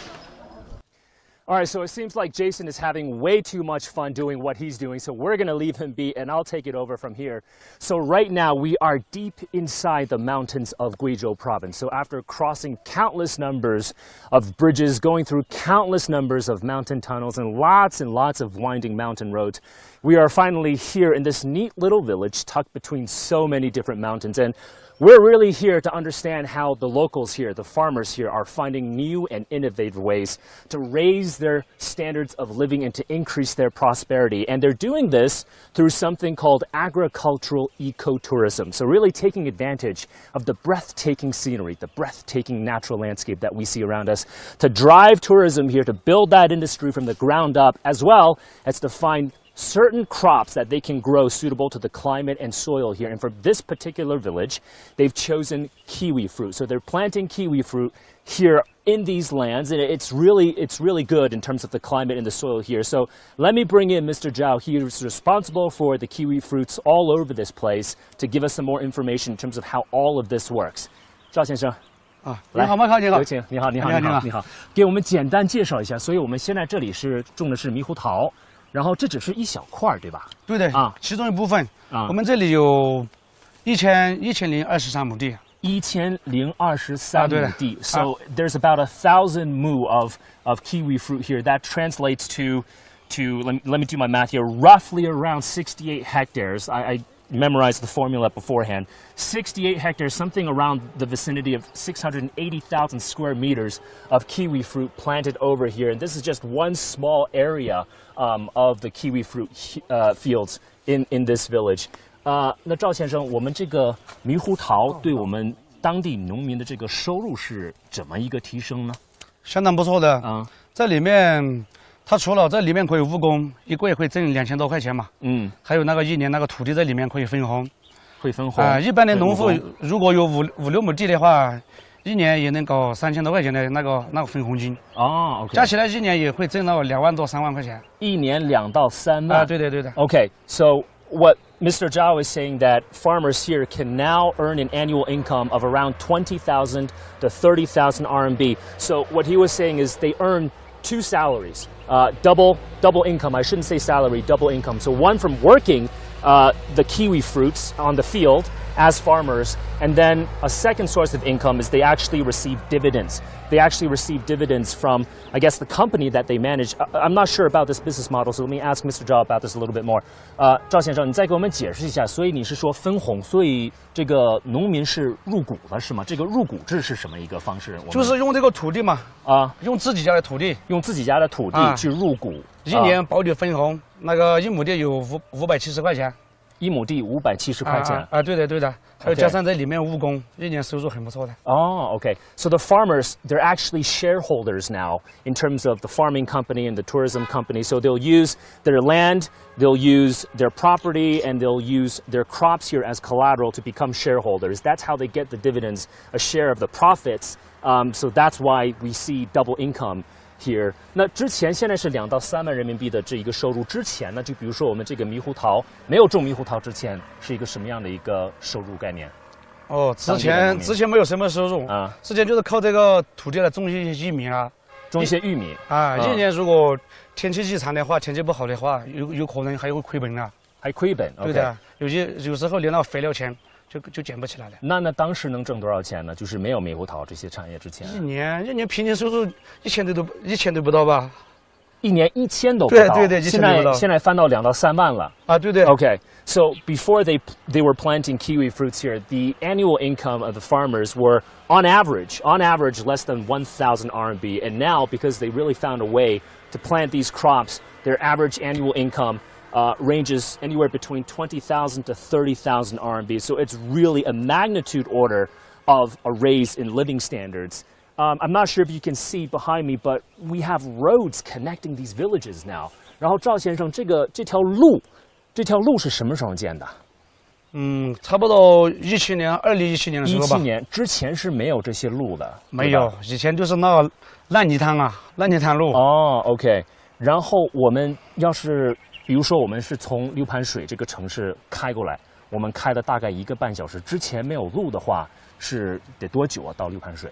All right, so it seems like Jason is having way too much fun doing what he's doing, so we're going to leave him be, and I'll take it over from here. So right now, we are deep inside the mountains of Guizhou province. So after crossing countless numbers of bridges, going through countless numbers of mountain tunnels, and lots of winding mountain roads, we are finally here in this neat little village tucked between so many different mountains. And we're really here to understand how the locals here, the farmers here, are finding new and innovative ways to raise their standards of living and to increase their prosperity. And they're doing this through something called agricultural ecotourism. So really taking advantage of the breathtaking scenery, the breathtaking natural landscape that we see around us, to drive tourism here, to build that industry from the ground up, as well as to find certain crops that they can grow suitable to the climate and soil here. And for this particular village, they've chosen kiwi fruit. So they're planting kiwi fruit here in these lands, and it's really good in terms of the climate and the soil here. So let me bring in Mr. Zhao. He is responsible for the kiwi fruits all over this place to give us some more information in terms of how all of this works. 赵先生。你好，有请。你好，给我们简单介绍一下。所以我们现在这里是种的是猕猴桃，然后这只是一小块，对吧？对的其中一部分我们这里有1023亩地。1023亩地。So there's about 1,000 mu of kiwi fruit here. That translates to let me do my math here. Roughly around 68 hectares. I memorized the formula beforehand. 68 hectares, something around the vicinity of 680,000 square meters of kiwi fruit planted over here. And this is just one small area of the kiwi fruit fields in this village. 那赵先生，我们这个猕猴桃对我们当地农民的这个收入是怎么一个提升呢？相当不错的在里面。他除了在里面可以务工，一个月可以挣2000多块钱嘛。还有那个1年那个土地在里面可以分红。一般的农户如果有5、6亩地的话，1年也能搞3000多块钱的那个分红金。OK。加起来1年也会挣到2万多3万块钱。1年2到3万。对的。Okay, so what Mr. Zhao is saying that farmers here can now earn an annual income of around 20,000 to 30,000 RMB. So what he was saying is they earn 2 salaries, double income. I shouldn't say salary, double income. So one from working the kiwi fruits on the field as farmers, and then a second source of income is they actually receive dividends. They actually receive dividends from, I guess, the company that they manage. I'm not sure about this business model, so let me ask Mr. Zhao about this a little bit more. 赵先生，你再给我们解释一下。所以你是说分红，所以这个农民是入股了，是吗？这个入股制是什么一个方式？就是用这个土地嘛，用自己家的土地，去入股，1年保底分红，那个1亩地有570块钱。1亩地570块钱对的，还有加上在里面务工，1年收入很不错的。Okay. So the farmers, they're actually shareholders now in terms of the farming company and the tourism company. So they'll use their land, they'll use their property, and they'll use their crops here as collateral to become shareholders. That's how they get the dividends, a share of the profits. So that's why we see double income here. 那之前现在是2到3万人民币的这一个收入。之前呢，就比如说我们这个猕猴桃没有种猕猴桃之前，是一个什么样的一个收入概念？之前没有什么收入之前就是靠这个土地来种一些玉米1年如果天气异常的话，天气不好的话，有可能还会亏本的。还亏本？对的，有时候连那肥料钱就捡不起来了。那当时能挣多少钱呢？就是没有猕猴桃这些产业之前。一年平均收入1000都不到吧？1年1000都不到。对，现在翻到2到3万了。对。Okay, so before they were planting kiwi fruits here, the annual income of the farmers were on average less than 1,000 RMB, and now because they really found a way to plant these crops, their average annual income ranges anywhere between 20,000 to 30,000 RMB. So it's really a magnitude order of a raise in living standards. I'm not sure if you can see behind me, but we have roads connecting these villages now. 然后赵先生，这条路是什么时候建的？差不多2017年的时候吧。17年之前是没有这些路的。没有，以前就是那个烂泥滩路。OK。然后我们要是比如说我们是从Liupanshui这个城市开过来，我们开了大概1个半小时。之前没有路的话，是得多久啊？到Liupanshui？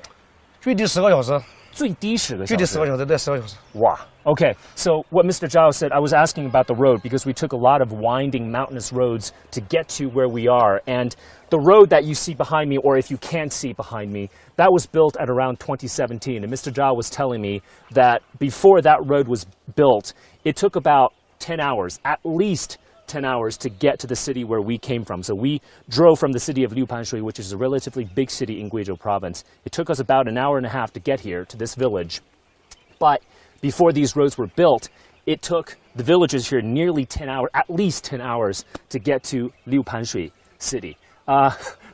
最低10个小时。最低10个小时。最低10个小时，对，10个小时。哇。Okay, so what Mr. Zhao said, I was asking about the road because we took a lot of winding mountainous roads to get to where we are. And the road that you see behind me, or if you can't see behind me, that was built at around 2017. And Mr. Zhao was telling me that before that road was built, it took about 10 hours, at least 10 hours to get to the city where we came from. So we drove from the city of Liupanshui, which is a relatively big city in Guizhou province. It took us about an hour and a half to get here to this village. But before these roads were built, it took the villagers here nearly 10 hours, at least 10 hours to get to Liupanshui city.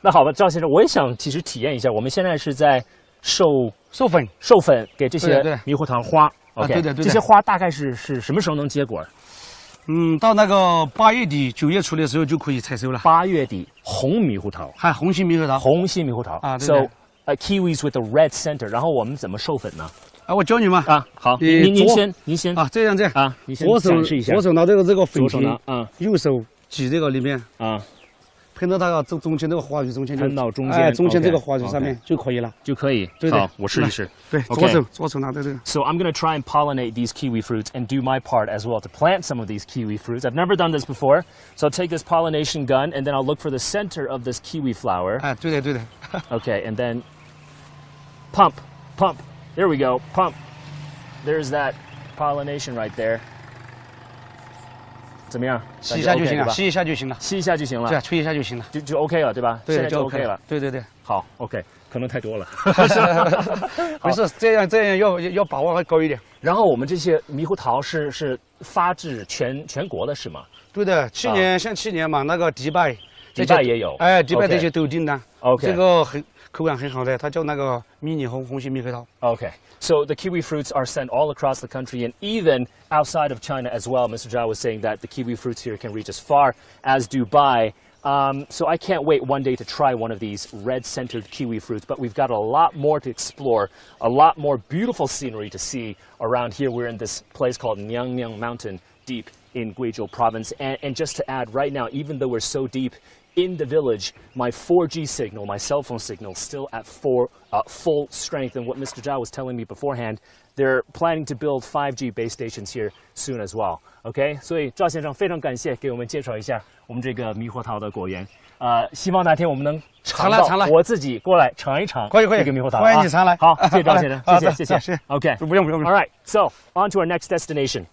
那好吧，赵先生，我也想其实体验一下。我们现在是在授粉给这些猕猴桃花。对的。这些花大概是什么时候能结果？到那个8月底9月初的时候就可以采收了。8月底红猕猴桃，还红心猕猴桃，红心猕猴桃啊。对 So kiwis with a red center， 然后我们怎么授粉呢？啊，我教你嘛。啊，好，您先啊，这样啊，你先左手展示一下。左手拿这个粉瓶，右手挤这个里面啊。喷到它中间这个花蕊中间，喷到中间，中间这个花蕊上面就可以了，就可以。对，好，我试一试。对，左手拿着这个。So I'm gonna try and pollinate these kiwi fruits and do my part as well to plant some of these kiwi fruits. I've never done this before, so I'll take this pollination gun and then I'll look for the center of this kiwi flower. 哎，对的。Okay, and then pump. There we go. Pump. There's that pollination right there. 怎么样？吸一下就行了，吸一下就行了，对，吹一下就行了，就 OK 了，对吧？对，现在就 OK 了。对。好 ，OK， 可能太多了。没事，这样要把握高一点。然后我们这些猕猴桃是发至全国的是吗？对的，去年嘛，那个迪拜也有，迪拜这些都有订单。OK， 这个口感很好的，它叫那个迷你红心猕猴桃。OK。So the kiwi fruits are sent all across the country and even outside of China as well. Mr. Zhao was saying that the kiwi fruits here can reach as far as Dubai. So I can't wait one day to try one of these red-centered kiwi fruits, but we've got a lot more to explore, a lot more beautiful scenery to see around here. We're in this place called Wumeng Mountain, deep in Guizhou province. And just to add, right now, even though we're so deep in the village, my 4G signal, my cell phone signal, still at full strength. And what Mr. Zhao was telling me beforehand, they're planning to build 5G base stations here soon as well. OK， 所以赵先生非常感谢给我们介绍一下我们这个猕猴桃的果园。希望哪天我们能尝到，我自己过来尝一尝这个猕猴桃。欢迎你尝来。好，谢谢赵先生，谢谢。OK， 不用。All right, so on to our next destination.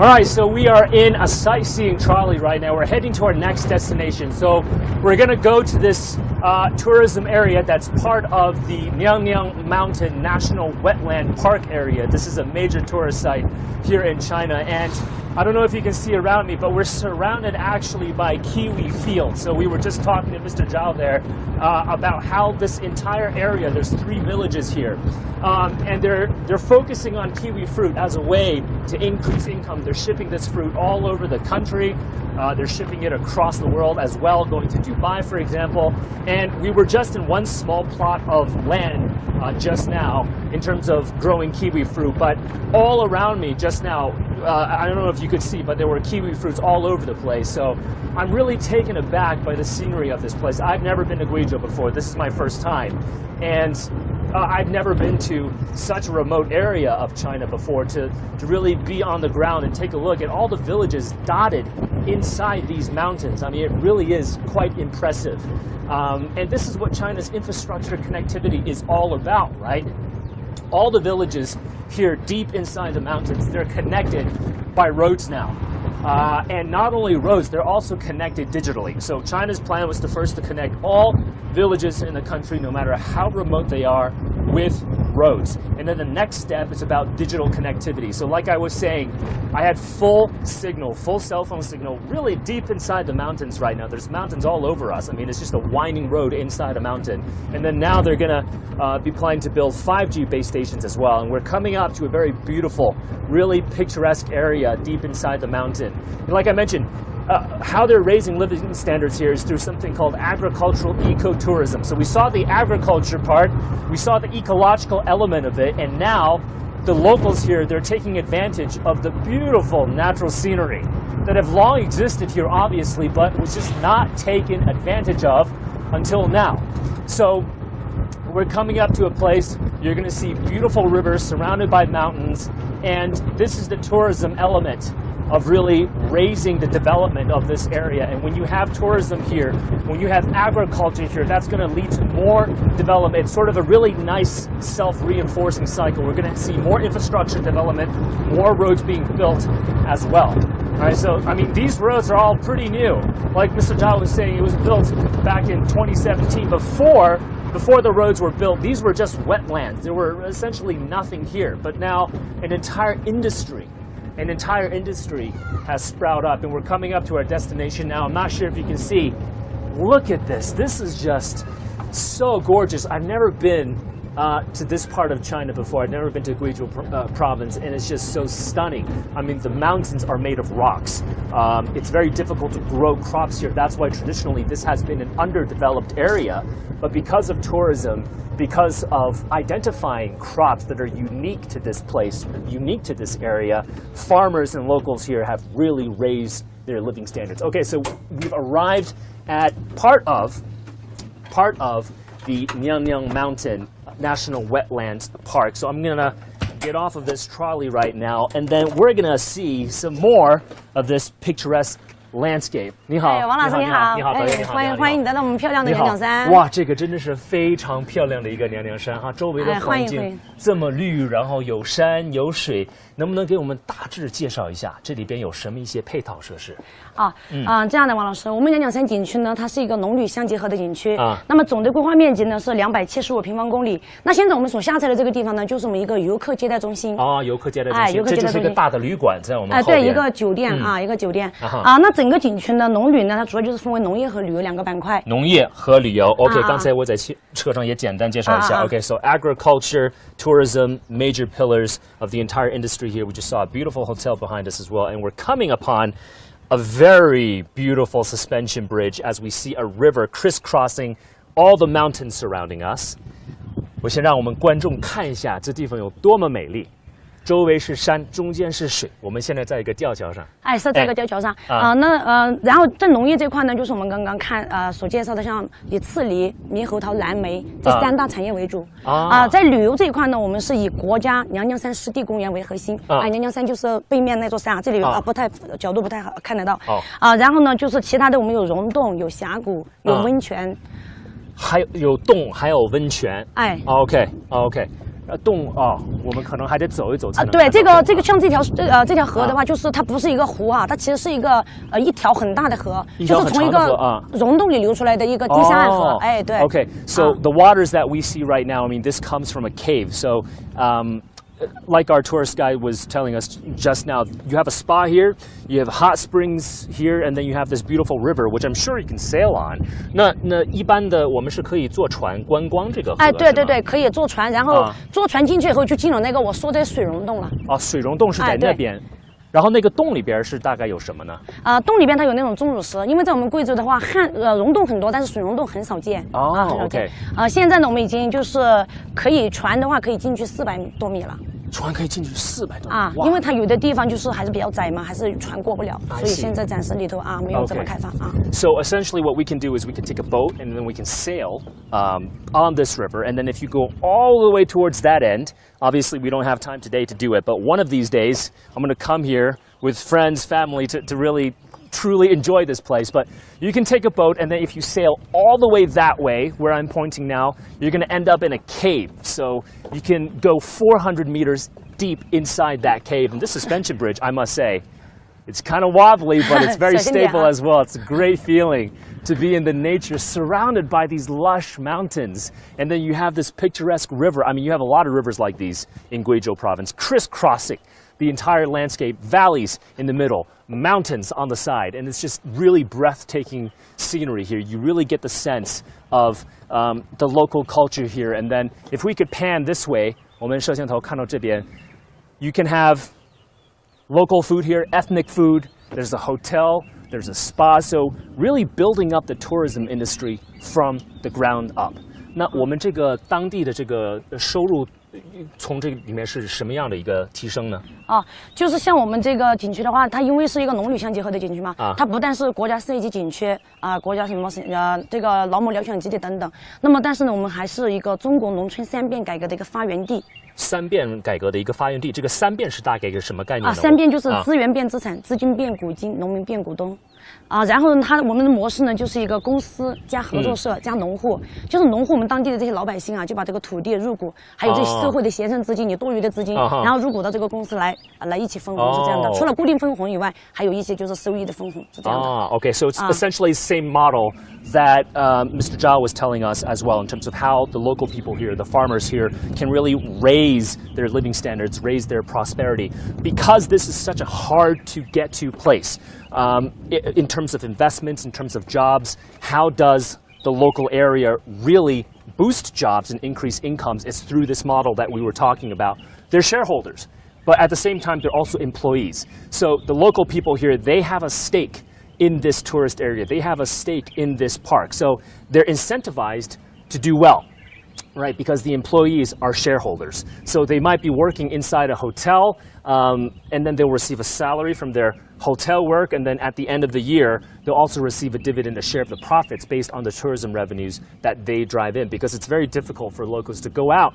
All right, so we are in a sightseeing trolley right now. We're heading to our next destination. So we're gonna go to this tourism area that's part of the Wumeng Mountain National Wetland Park area. This is a major tourist site here in China, and I don't know if you can see around me, but we're surrounded actually by kiwi fields. So we were just talking to Mr. Zhao there about how this entire area, there's 3 villages here, and they're focusing on kiwi fruit as a way to increase income. They're shipping this fruit all over the country. They're shipping it across the world as well, going to Dubai, for example. And we were just in one small plot of land just now in terms of growing kiwi fruit, but all around me just now, I don't know if you could see, but there were kiwi fruits all over the place. So I'm really taken aback by the scenery of this place. I've never been to Guizhou before. This is my first time. And I've never been to such a remote area of China before to really be on the ground and take a look at all the villages dotted inside these mountains. I mean, it really is quite impressive. And this is what China's infrastructure connectivity is all about, right? All the villages here deep inside the mountains, they're connected by roads now. And not only roads, they're also connected digitally. So China's plan was to connect all villages in the country, no matter how remote they are, with roads. And then the next step is about digital connectivity. So like I was saying, I had full signal, full cell phone signal, really deep inside the mountains right now. There's mountains all over us. I mean, it's just a winding road inside a mountain. And then now they're gonna be planning to build 5G base stations as well. And we're coming up to a very beautiful, really picturesque area deep inside the mountain. And like I mentioned, how they're raising living standards here is through something called agricultural ecotourism. So we saw the agriculture part, we saw the ecological element of it, and now the locals here, they're taking advantage of the beautiful natural scenery that have long existed here, obviously, but was just not taken advantage of until now. So we're coming up to a place, you're going to see beautiful rivers surrounded by mountains, and this is the tourism element of really raising the development of this area. And when you have tourism here, when you have agriculture here, that's going to lead to more development. It's sort of a really nice self-reinforcing cycle. We're going to see more infrastructure development, more roads being built as well. All right, so I mean, these roads are all pretty new. Like Mr. Zhao was saying, it was built back in 2017. Before the roads were built, these were just wetlands. There were essentially nothing here. But now an entire industry has sprouted up, and we're coming up to our destination now. I'm not sure if you can see. Look at this. This is just so gorgeous. I've never been to this part of China before. I've never been to Guizhou province, and it's just so stunning. I mean, the mountains are made of rocks. It's very difficult to grow crops here. That's why traditionally this has been an underdeveloped area. But because of tourism, because of identifying crops that are unique to this place, unique to this area, farmers and locals here have really raised their living standards. Okay, so we've arrived at part of the Wumeng Mountain National Wetlands Park. So I'm gonna get off of this trolley right now, and then we're gonna see some more of this picturesque landscape. 你好，王老师你好，你好，导演你好，欢迎你来到我们漂亮的娘娘山。哇，这个真的是非常漂亮的一个娘娘山哈，周围的环境这么绿，然后有山有水，能不能给我们大致介绍一下这里边有什么一些配套设施？这样的王老师，我们娘娘山景区呢，它是一个农旅相结合的景区那么总的规划面积呢是275平方公里。那现在我们所下车的这个地方呢，就是我们一个游客接待中心。游客接待中心，这就是一个大的旅馆在我们后边。对，一个酒店一个酒店那整个景区呢，农旅呢，它主要就是分为农业和旅游2个板块。农业和旅游 ，OK，刚才我在车上也简单介绍一下。OK， so agriculture, tourism, major pillars of the entire industry here. We just saw a beautiful hotel behind us as well, and we're coming upon a very beautiful suspension bridge as we see a river crisscrossing all the mountains surrounding us. 我先让我们观众看一下这地方有多么美丽。周围是山，中间是水。我们现在在一个吊桥上，是在一个吊桥上然后在农业这块呢，就是我们刚刚所介绍的，像以刺梨、猕猴桃、蓝莓这3大产业为主在旅游这一块呢，我们是以国家娘娘山湿地公园为核心娘娘山就是背面那座山这里角度不太好看得到然后呢，就是其他的我们有溶洞、有峡谷、有温泉，还有洞，还有温泉。OK。洞哦，我们可能还得走一走才能。对，这个像这条河的话，就是它不是一个湖啊，它其实是一条很大的河，就是从一个溶洞里流出来的一个地下暗河。哎，对。Okay, so the waters that we see right now, I mean, this comes from a cave. So, like our tourist guide was telling us just now, you have a spa here, you have hot springs here, and then you have this beautiful river, which I'm sure you can sail on. 那一般的我们是可以坐船观光这个河。哎，对，可以坐船，然后坐船进去以后就进了那个我说的水溶洞了。哦，水溶洞是在那边。然后那个洞里边是大概有什么呢？洞里边它有那种钟乳石，因为在我们贵州的话，溶洞很多，但是水溶洞很少见。哦，OK。现在呢，我们已经就是可以船的话可以进去400多米了。船可以进去400多米啊，因为它有的地方就是还是比较窄嘛，还是船过不了，所以现在暂时里头没有这么开放啊。So essentially, what we can do is we can take a boat and then we can sail on this river, and then if you go all the way towards that end, obviously we don't have time today to do it, but one of these days I'm going to come here with friends, family to really truly enjoy this place. But you can take a boat, and then if you sail all the way that way, where I'm pointing now, you're going to end up in a cave. So you can go 400 meters deep inside that cave. And this suspension bridge, I must say, it's kind of wobbly, but it's very stable as well. It's a great feeling to be in the nature, surrounded by these lush mountains. And then you have this picturesque river. I mean, you have a lot of rivers like these in Guizhou province, crisscrossing the entire landscape, valleys in the middle, mountains on the side, and it's just really breathtaking scenery here. You really get the sense of the local culture here. And then if we could pan this way, 我们摄像头看到这边, you can have local food here, ethnic food, there's a hotel, there's a spa, so really building up the tourism industry from the ground up. 那我们这个当地的这个收入从这里面是什么样的一个提升呢？就是像我们这个景区的话，它因为是一个农旅相结合的景区嘛，它不但是国家4A级景区国家什么这个劳模疗养基地等等，那么但是呢，我们还是一个中国农村3变改革的一个发源地。3变改革的一个发源地，这个3变是大概一个什么概念呢？3变就是资源变资产，资金变股金，农民变股东。然后呢，我们的模式呢，就是一个公司加合作社加农户，就是农户我们当地的这些老百姓就把这个土地入股，还有这社会的闲剩资金，有多余的资金，然后入股到这个公司来一起分红，是这样的。除了固定分红以外，还有一些就是收益的分红，是这样的。Okay, so it's essentially the same model that Mr. Zhao was telling us as well in terms of how the local people here, the farmers here, can really raise their living standards, raise their prosperity, because this is such a hard to get to place. In terms of investments, in terms of jobs, how does the local area really boost jobs and increase incomes? It's through this model that we were talking about. They're shareholders, but at the same time, they're also employees. So the local people here, they have a stake in this tourist area. They have a stake in this park. So they're incentivized to do well, right? Because the employees are shareholders. So they might be working inside a hotel, and then they'll receive a salary from their hotel work, and then at the end of the year, they'll also receive a dividend, a share of the profits based on the tourism revenues that they drive in, because it's very difficult for locals to go out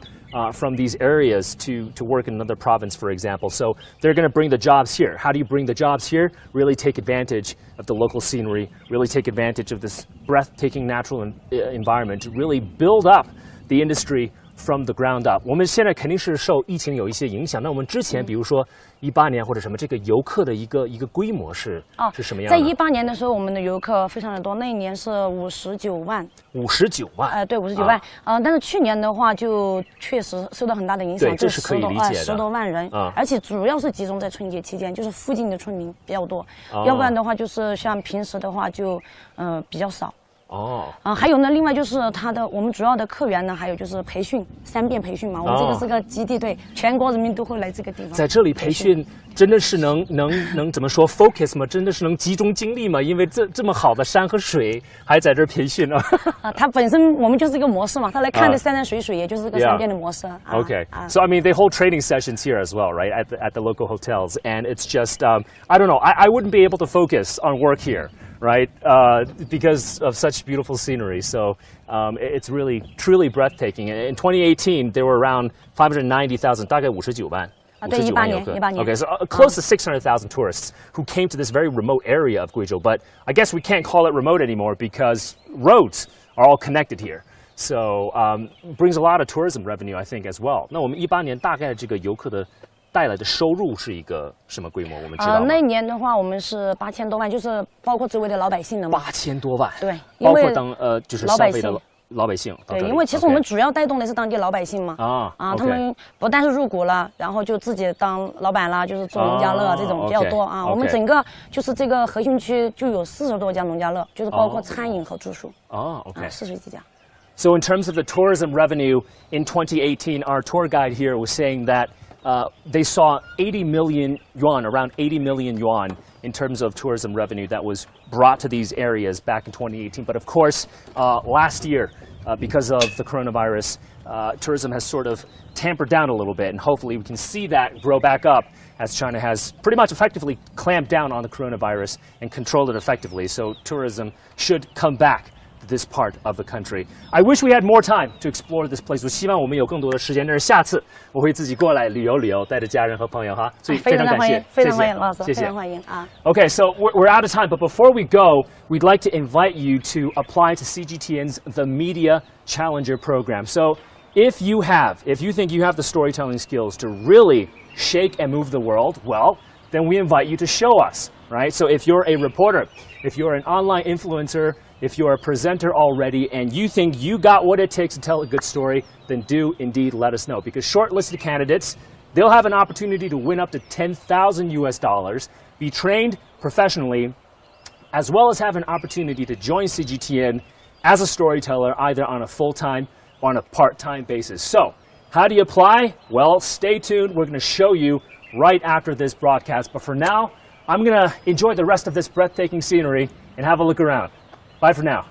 from these areas to work in another province, for example. So they're going to bring the jobs here. How do you bring the jobs here? Really take advantage of the local scenery, really take advantage of this breathtaking natural environment to really build up the industry from the ground up. 我们现在肯定是受疫情有一些影响。那我们之前，比如说18年或者什么，这个游客的一个规模是什么样的？在18年的时候，我们的游客非常的多，那一年是59万。59万？对，59万。但是去年的话，就确实受到很大的影响，对，这是可以理解的。10多万人，而且主要是集中在春节期间，就是附近的村民比较多，要不然的话，就是像平时的话就比较少。还有呢，另外就是我们主要的客源呢，还有就是培训，3变培训嘛，我们这个是个基地，对，全国人民都会来这个地方。在这里培训真的是能怎么说 focus 吗？真的是能集中精力吗？因为这么好的山和水还在这培训呢。它本身我们就是一个模式嘛，他来看的山山水水，也就是个3变的模式。Okay, so I mean they hold training sessions here as well, right? At the local hotels, and it's just I don't know, I wouldn't be able to focus on work here. Right, because of such beautiful scenery. So it's really, truly breathtaking. In 2018, there were around 590,000, 大概59万。对，18年。Okay, so close to 600,000 tourists who came to this very remote area of Guizhou. But I guess we can't call it remote anymore because roads are all connected here. So brings a lot of tourism revenue, I think, as well. 那我们18年大概这个游客的带来的收入是一个什么规模？我们知道吗？那一年的话，我们是8000多万，就是包括周围的老百姓的嘛。8000多万。对，包括就是消费的老百姓。对，因为其实我们主要带动的是当地老百姓嘛。他们不但是入股了，然后就自己当老板啦，就是做农家乐这种比较多啊。我们整个就是这个核心区就有40多家农家乐，就是包括餐饮和住宿。40几家。So in terms of the tourism revenue in 2018, our tour guide here was saying that they saw 80 million yuan, around 80 million yuan in terms of tourism revenue that was brought to these areas back in 2018. But of course, last year, because of the coronavirus, tourism has sort of tampered down a little bit, and hopefully we can see that grow back up as China has pretty much effectively clamped down on the coronavirus and controlled it effectively. So tourism should come back this part of the country. I wish we had more time to explore this place. 我希望我们有更多的时间，但是下次我会自己过来旅游，带着家人和朋友哈。所以非常感谢，非常欢迎老师，非常欢迎啊。Okay, so we're out of time, but before we go, we'd like to invite you to apply to CGTN's The Media Challenger program. So if you think you have the storytelling skills to really shake and move the world, well, then we invite you to show us, right? So if you're a reporter, if you're an online influencer, if you're a presenter already and you think you got what it takes to tell a good story, then do indeed let us know. Because shortlisted candidates, they'll have an opportunity to win up to $10,000, be trained professionally, as well as have an opportunity to join CGTN as a storyteller, either on a full-time or on a part-time basis. So, how do you apply? Well, stay tuned. We're going to show you right after this broadcast. But for now, I'm going to enjoy the rest of this breathtaking scenery and have a look around. Bye for now.